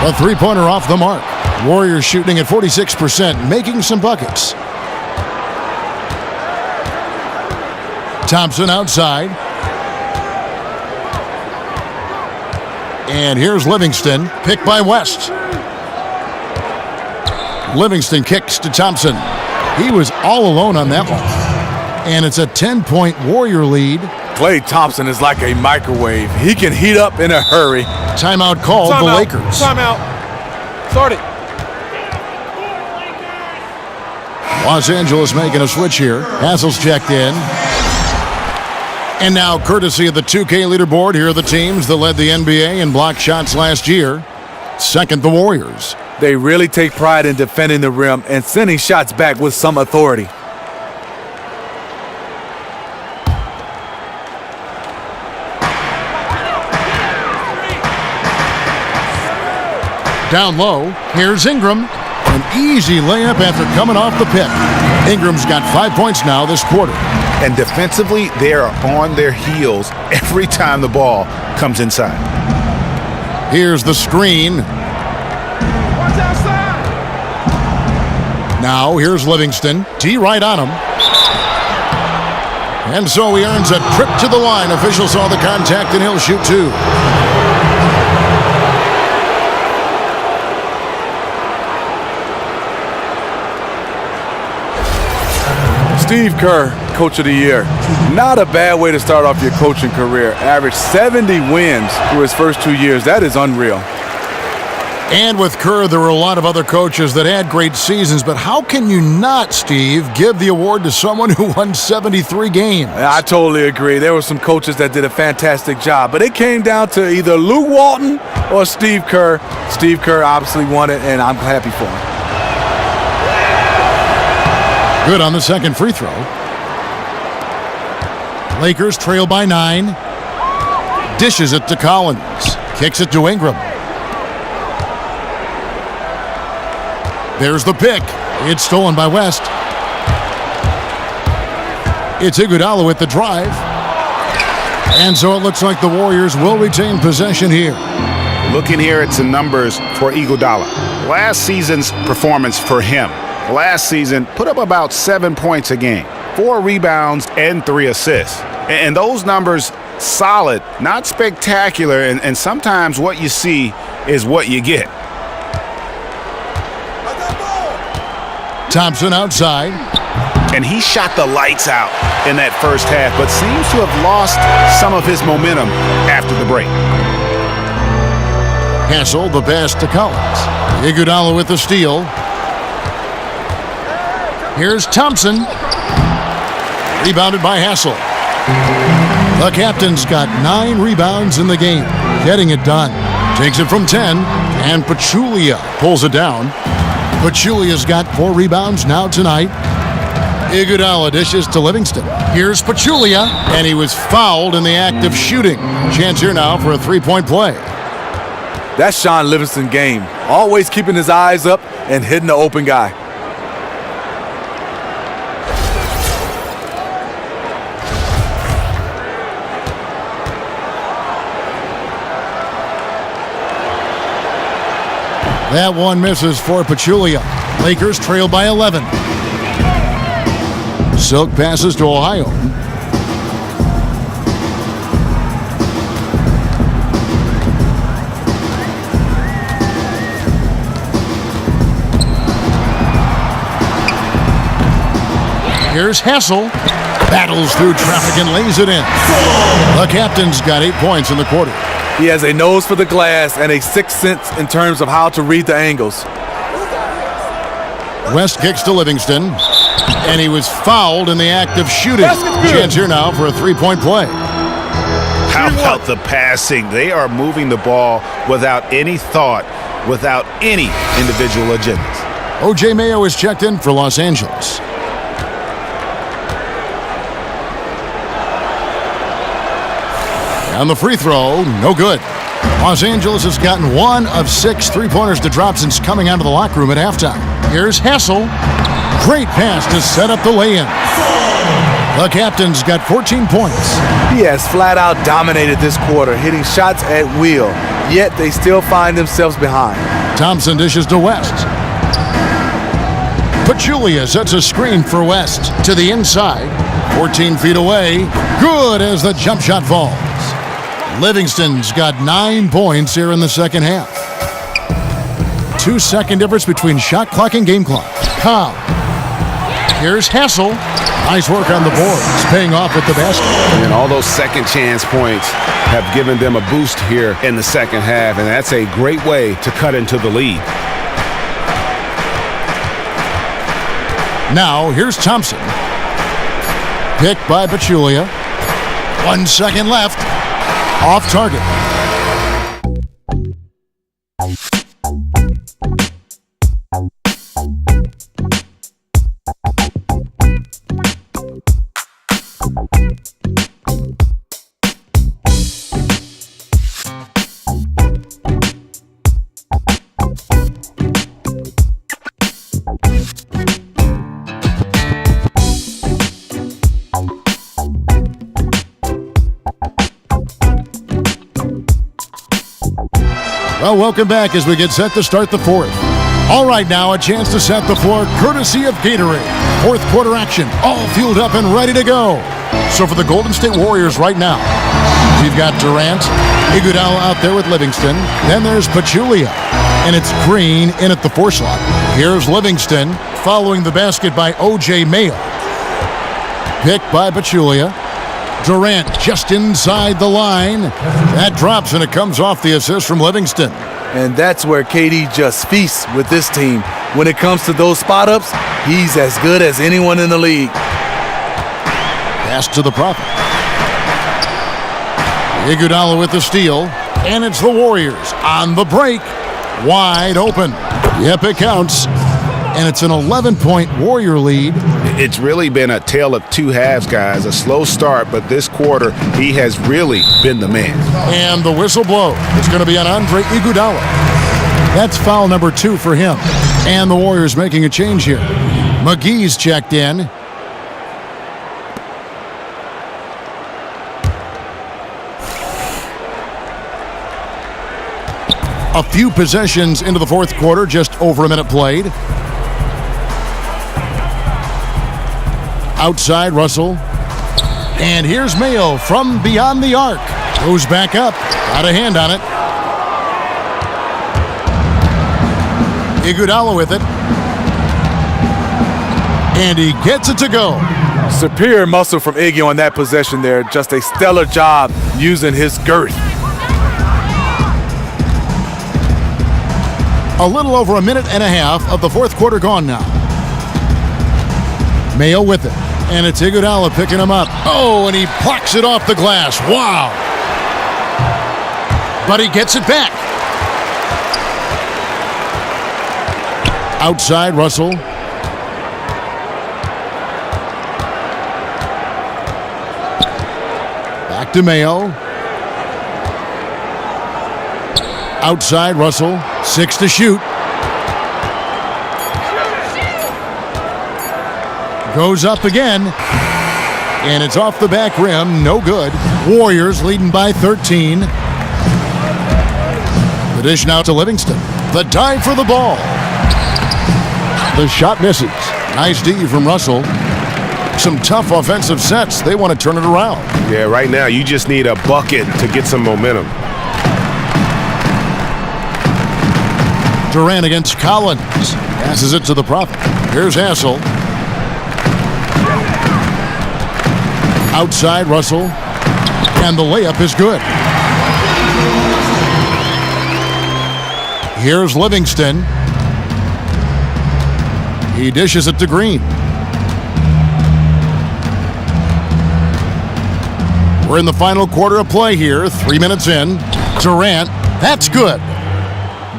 A three-pointer off the mark. Warriors shooting at 46%, making some buckets. Thompson outside. And here's Livingston, picked by West. Livingston kicks to Thompson. He was all alone on that one. And it's a 10-point Warrior lead. Klay Thompson is like a microwave. He can heat up in a hurry. Timeout called the Lakers. Timeout. Start it. Los Angeles making a switch here. Hassel's checked in. And now, courtesy of the 2K leaderboard, here are the teams that led the NBA in block shots last year. Second, the Warriors. They really take pride in defending the rim and sending shots back with some authority. Down low, here's Ingram. An easy layup after coming off the pick. Ingram's got 5 points now this quarter. And defensively, they are on their heels every time the ball comes inside. Here's the screen. Now here's Livingston. T right on him. And so he earns a trip to the line. Official saw the contact and he'll shoot 2. Steve Kerr, Coach of the Year. Not a bad way to start off your coaching career. Averaged 70 wins through his first 2 years. That is unreal. And with Kerr, there were a lot of other coaches that had great seasons, but how can you not, Steve, give the award to someone who won 73 games? I totally agree. There were some coaches that did a fantastic job, but it came down to either Luke Walton or Steve Kerr. Steve Kerr obviously won it, and I'm happy for him. Good on the second free throw. Lakers trail by 9. Dishes it to Collins. Kicks it to Ingram. There's the pick. It's stolen by West. It's Iguodala with the drive. And so it looks like the Warriors will retain possession here. Looking here at some numbers for Iguodala. Last season's performance for him. Last season, put up about 7 points a game, 4 rebounds, and 3 assists. And those numbers, solid, not spectacular, and sometimes what you see is what you get. Thompson outside. And he shot the lights out in that first half, but seems to have lost some of his momentum after the break. Hassel, the pass to Collins. Iguodala with the steal. Here's Thompson. Rebounded by Hassel. The captain's got 9 rebounds in the game. Getting it done. Takes it from 10, and Pachulia pulls it down. Pachulia's got 4 rebounds now tonight. Iguodala dishes to Livingston. Here's Pachulia, and he was fouled in the act of shooting. Chance here now for a three-point play. That's Sean Livingston's game. Always keeping his eyes up and hitting the open guy. That one misses for Pachulia. Lakers trail by 11. Silk passes to Ohio. Here's Hassel. Battles through traffic and lays it in. The captain's got 8 points in the quarter. He has a nose for the glass and a sixth sense in terms of how to read the angles. West kicks to Livingston, and he was fouled in the act of shooting. Chance here now for a three-point play. How about the passing? They are moving the ball without any thought, without any individual agendas. O.J. Mayo is checked in for Los Angeles. On the free throw, no good. Los Angeles has gotten 1 of 6 three-pointers to drop since coming out of the locker room at halftime. Here's Hassel. Great pass to set up the lay-in. The captain's got 14 points. He has flat out dominated this quarter, hitting shots at will, yet they still find themselves behind. Thompson dishes to West. Pachulia sets a screen for West to the inside. 14 feet away. Good as the jump shot falls. Livingston's got 9 points here in the second half. 2-second difference between shot clock and game clock. Cobb. Here's Hassel. Nice work on the boards, paying off with the basket. And all those second chance points have given them a boost here in the second half, and that's a great way to cut into the lead. Now, here's Thompson. Picked by Pachulia. 1 second left. Off target. Well, welcome back as we get set to start the fourth. All right, now a chance to set the floor courtesy of Gatorade. Fourth quarter action, all fueled up and ready to go. So for the Golden State Warriors right now, you've got Durant, Iguodala out there with Livingston. Then there's Pachulia, and it's Green in at the 4 slot. Here's Livingston following the basket by O.J. Mayo. Picked by Pachulia. Durant just inside the line. That drops, and it comes off the assist from Livingston. And that's where KD just feasts with this team. When it comes to those spot-ups, he's as good as anyone in the league. Pass to the Prophet. Iguodala with the steal, and it's the Warriors on the break. Wide open. Yep, it counts. And it's an 11-point Warrior lead. It's really been a tale of two halves, guys. A slow start, but this quarter, he has really been the man. And the whistle blows. It's going to be on Andre Iguodala. That's foul number 2 for him. And the Warriors making a change here. McGee's checked in. A few possessions into the fourth quarter, just over a minute played. Outside, Russell. And here's Mayo from beyond the arc. Goes back up. Got a hand on it. Iguodala with it. And he gets it to go. Superior muscle from Iggy on that possession there. Just a stellar job using his girth. A little over a minute and a half of the fourth quarter gone now. Mayo with it. And it's Iguodala picking him up. Oh, and he plucks it off the glass. Wow. But he gets it back. Outside, Russell. Back to Mayo. Outside Russell. 6 to shoot. Goes up again. And it's off the back rim. No good. Warriors leading by 13. The dish now to Livingston. The dive for the ball. The shot misses. Nice D from Russell. Some tough offensive sets. They want to turn it around. Yeah, right now you just need a bucket to get some momentum. Durant against Collins. Passes it to the Prophet. Here's Hassel. Outside Russell. And the layup is good. Here's Livingston. He dishes it to Green. We're in the final quarter of play here. 3 minutes in. Durant. That's good.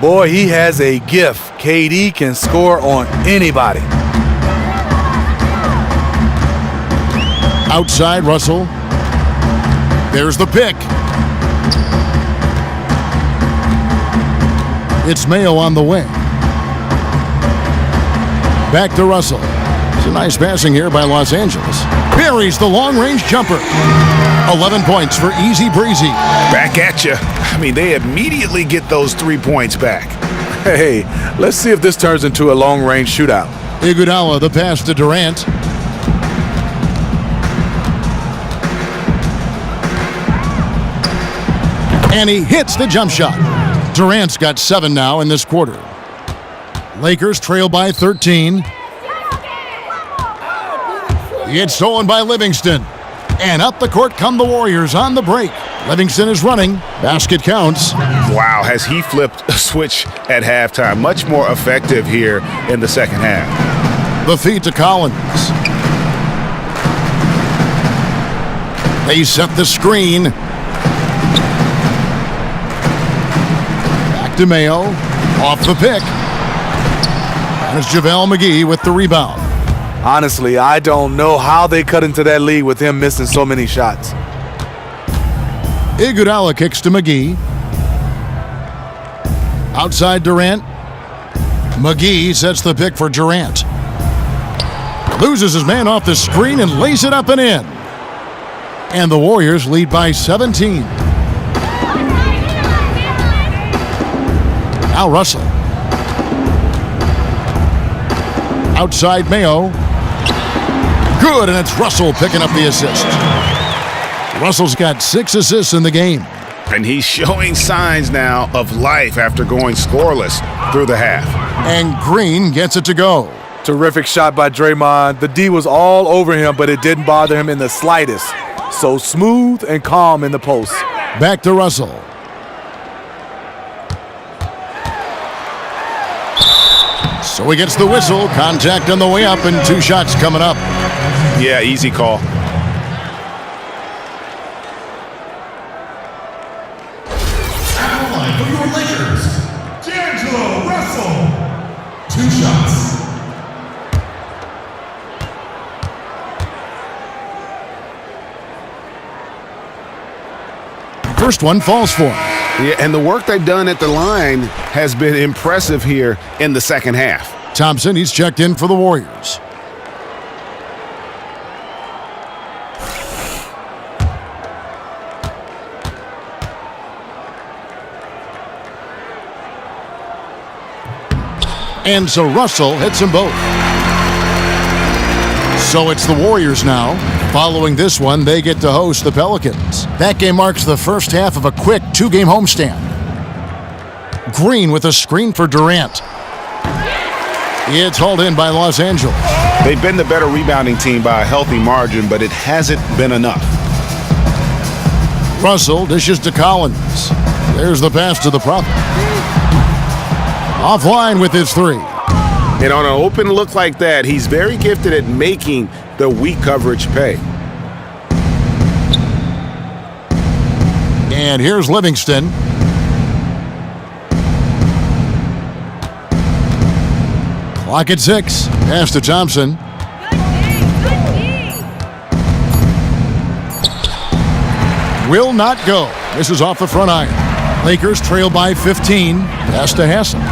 Boy, he has a gift. KD can score on anybody. Outside Russell. There's the pick. It's Mayo on the wing. Back to Russell. It's a nice passing here by Los Angeles. Buries the long-range jumper. 11 points for Easy Breezy. Back at you. I mean, they immediately get those 3 points back. Hey, let's see if this turns into a long-range shootout. Iguodala, the pass to Durant. And he hits the jump shot. Durant's got 7 now in this quarter. Lakers trail by 13. It's stolen by Livingston. And up the court come the Warriors on the break. Livingston is running. Basket counts. Wow, has he flipped a switch at halftime? Much more effective here in the second half. The feed to Collins. They set the screen. Back to Mayo. Off the pick. And it's JaVale McGee with the rebound. Honestly, I don't know how they cut into that lead with him missing so many shots. Iguodala kicks to McGee. Outside Durant. McGee sets the pick for Durant. Loses his man off the screen and lays it up and in. And the Warriors lead by 17. Now Russell. Outside Mayo. Good, and it's Russell picking up the assist. Russell's got 6 assists in the game. And he's showing signs now of life after going scoreless through the half. And Green gets it to go. Terrific shot by Draymond. The D was all over him, but it didn't bother him in the slightest. So smooth and calm in the post. Back to Russell. So he gets the whistle. Contact on the way up and 2 shots coming up. Yeah, easy call. For your Lakers, D'Angelo Russell. 2 shots. First one falls for him. Yeah, and the work they've done at the line has been impressive here in the second half. Thompson, he's checked in for the Warriors. And so Russell hits them both. So it's the Warriors now. Following this one, they get to host the Pelicans. That game marks the first half of a quick 2-game homestand. Green with a screen for Durant. It's hauled in by Los Angeles. They've been the better rebounding team by a healthy margin, but it hasn't been enough. Russell dishes to Collins. There's the pass to the Prophet. Offline with his 3. And on an open look like that, he's very gifted at making the weak coverage pay. And here's Livingston. Clock at 6. Pass to Thompson. will not go. This is off the front iron. Lakers trail by 15. Pass to Hassan.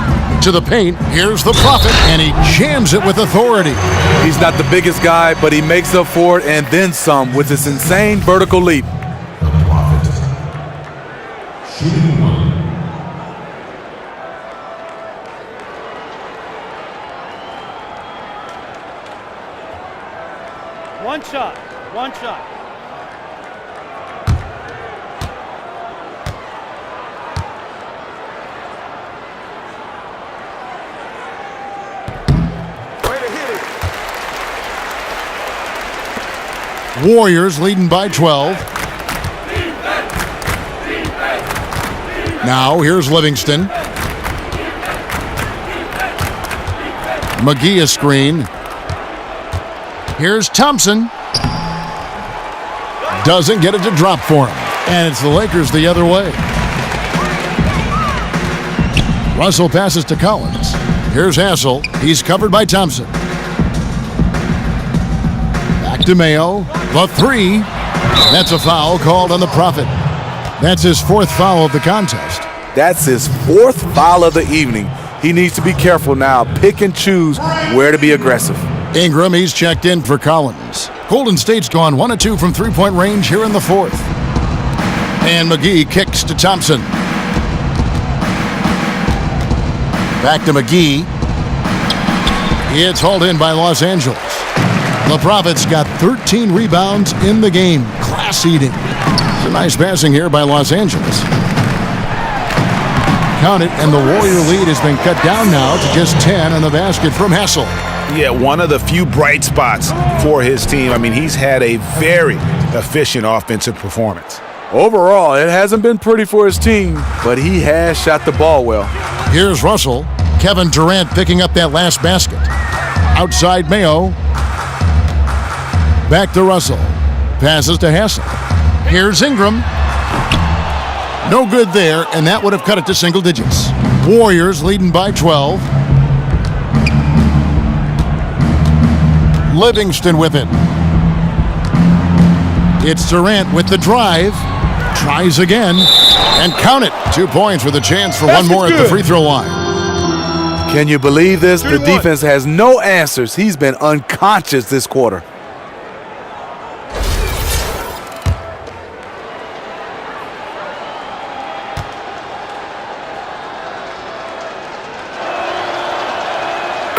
To the paint. Here's the Prophet, and he jams it with authority. He's not the biggest guy, but he makes up for it and then some with this insane vertical leap. Shooting 1. One shot. One shot. Warriors leading by 12. Now here's Livingston. McGee a screen. Here's Thompson. Doesn't get it to drop for him. And it's the Lakers the other way. Russell passes to Collins. Here's Hassel. He's covered by Thompson. Back to Mayo. The three. That's a foul called on the Prophet. That's his fourth foul of the contest. That's his fourth foul of the evening. He needs to be careful now. Pick and choose where to be aggressive. Ingram, he's checked in for Collins. Golden State's gone 1 of 2 from three-point range here in the fourth. And McGee kicks to Thompson. Back to McGee. It's hauled in by Los Angeles. The Prophet's got 13 rebounds in the game. Class-eating. It's a nice passing here by Los Angeles. Count it, and the Warrior lead has been cut down now to just 10 on the basket from Hassel. Yeah, one of the few bright spots for his team. I mean, he's had a very efficient offensive performance. Overall, it hasn't been pretty for his team, but he has shot the ball well. Here's Russell. Kevin Durant picking up that last basket. Outside Mayo. Back to Russell. Passes to Hassel. Here's Ingram. No good there, and that would have cut it to single digits. Warriors leading by 12. Livingston with it. It's Durant with the drive. Tries again. And count it. 2 points with a chance for one more at the free throw line. Can you believe this? The defense has no answers. He's been unconscious this quarter.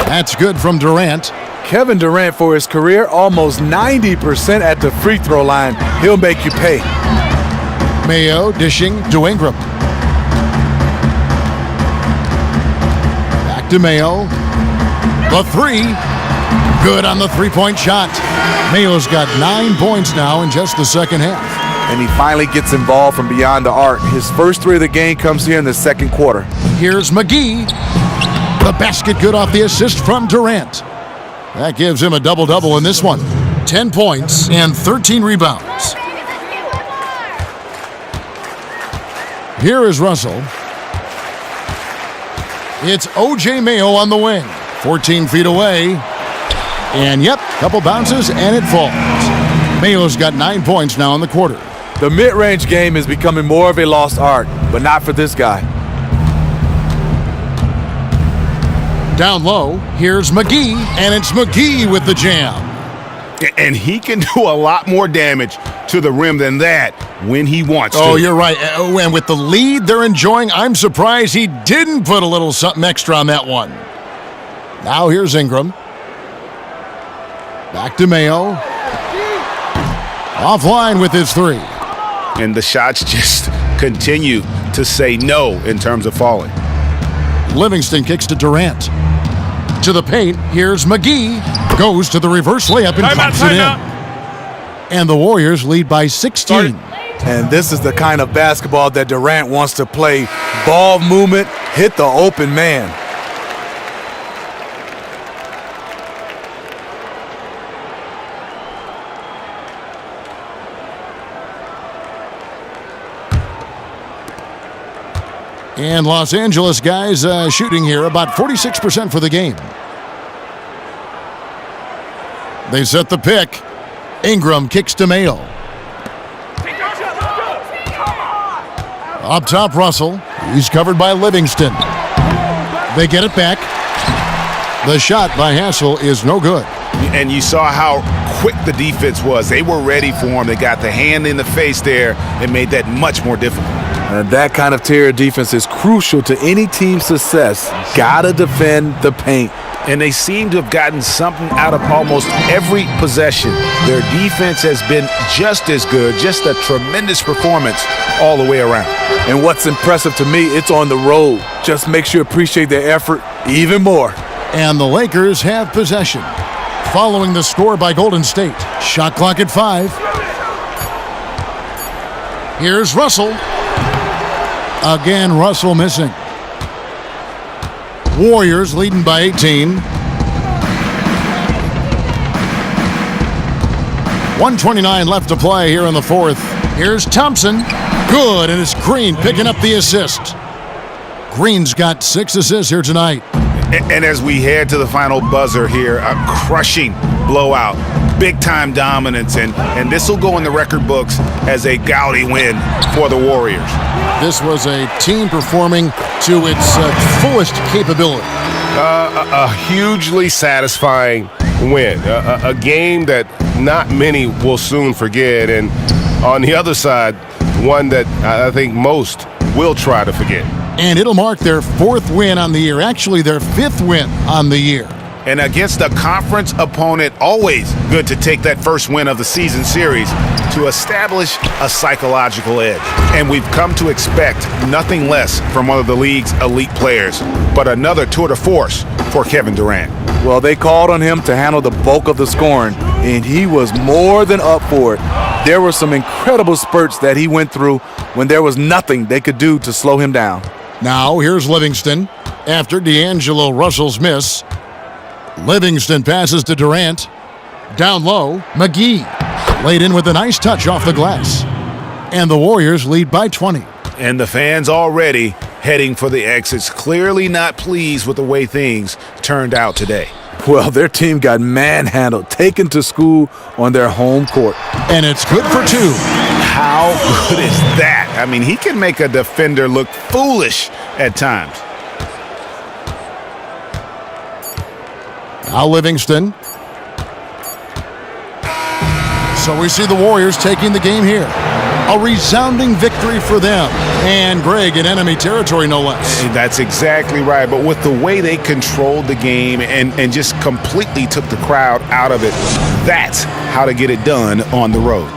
That's good from Durant. Kevin Durant, for his career, almost 90% at the free throw line. He'll make you pay. Mayo dishing to Ingram. Back to Mayo. The three. Good on the three-point shot. Mayo's got 9 points now in just the second half. And he finally gets involved from beyond the arc. His first three of the game comes here in the second quarter. Here's McGee. The basket good off the assist from Durant. That gives him a double-double in this one. 10 points and 13 rebounds. Here is Russell. It's O.J. Mayo on the wing. 14 feet away. And yep, couple bounces and it falls. Mayo's got 9 points now in the quarter. The mid-range game is becoming more of a lost art, but not for this guy. Down low, here's McGee, and it's McGee with the jam. And he can do a lot more damage to the rim than that when he wants to. Oh, you're right. And with the lead they're enjoying, I'm surprised he didn't put a little something extra on that one. Now here's Ingram. Back to Mayo. Offline with his three. And the shots just continue to say no in terms of falling. Livingston kicks to Durant. To the paint, here's McGee. Goes to the reverse layup and drops it in. And the Warriors lead by 16. And this is the kind of basketball that Durant wants to play. Ball movement, hit the open man. And Los Angeles guys shooting here about 46% for the game. They set the pick. Ingram kicks to Mayo. Up top, Russell. He's covered by Livingston. They get it back. The shot by Hassel is no good. And you saw how quick the defense was. They were ready for him. They got the hand in the face there and made that much more difficult. And that kind of terror defense is crucial to any team's success. Gotta defend the paint. And they seem to have gotten something out of almost every possession. Their defense has been just as good, just a tremendous performance all the way around. And what's impressive to me, it's on the road. Just makes you appreciate their effort even more. And the Lakers have possession. Following the score by Golden State. Shot clock at 5. Here's Russell. Again, Russell missing. Warriors leading by 18. 1:29 left to play here in the fourth. Here's Thompson. Good, and it's Green picking up the assist. Green's got 6 assists here tonight. And as we head to the final buzzer here, a crushing blowout, big-time dominance, and this will go in the record books as a gaudy win for the Warriors. This was a team performing to its fullest capability. A hugely satisfying win, a game that not many will soon forget, and on the other side, one that I think most will try to forget. And it'll mark their 4th win on the year, actually their 5th win on the year. And against a conference opponent, always good to take that first win of the season series to establish a psychological edge. And we've come to expect nothing less from one of the league's elite players, but another tour de force for Kevin Durant. Well, they called on him to handle the bulk of the scoring, and he was more than up for it. There were some incredible spurts that he went through when there was nothing they could do to slow him down. Now, here's Livingston after D'Angelo Russell's miss. Livingston passes to Durant. Down low, McGee laid in with a nice touch off the glass. And the Warriors lead by 20. And the fans already heading for the exits, clearly not pleased with the way things turned out today. Well, their team got manhandled, taken to school on their home court. And it's good for 2. How good is that? I mean, he can make a defender look foolish at times. Now Livingston. So we see the Warriors taking the game here. A resounding victory for them. And Greg in enemy territory, no less. That's exactly right. But with the way they controlled the game and just completely took the crowd out of it, that's how to get it done on the road.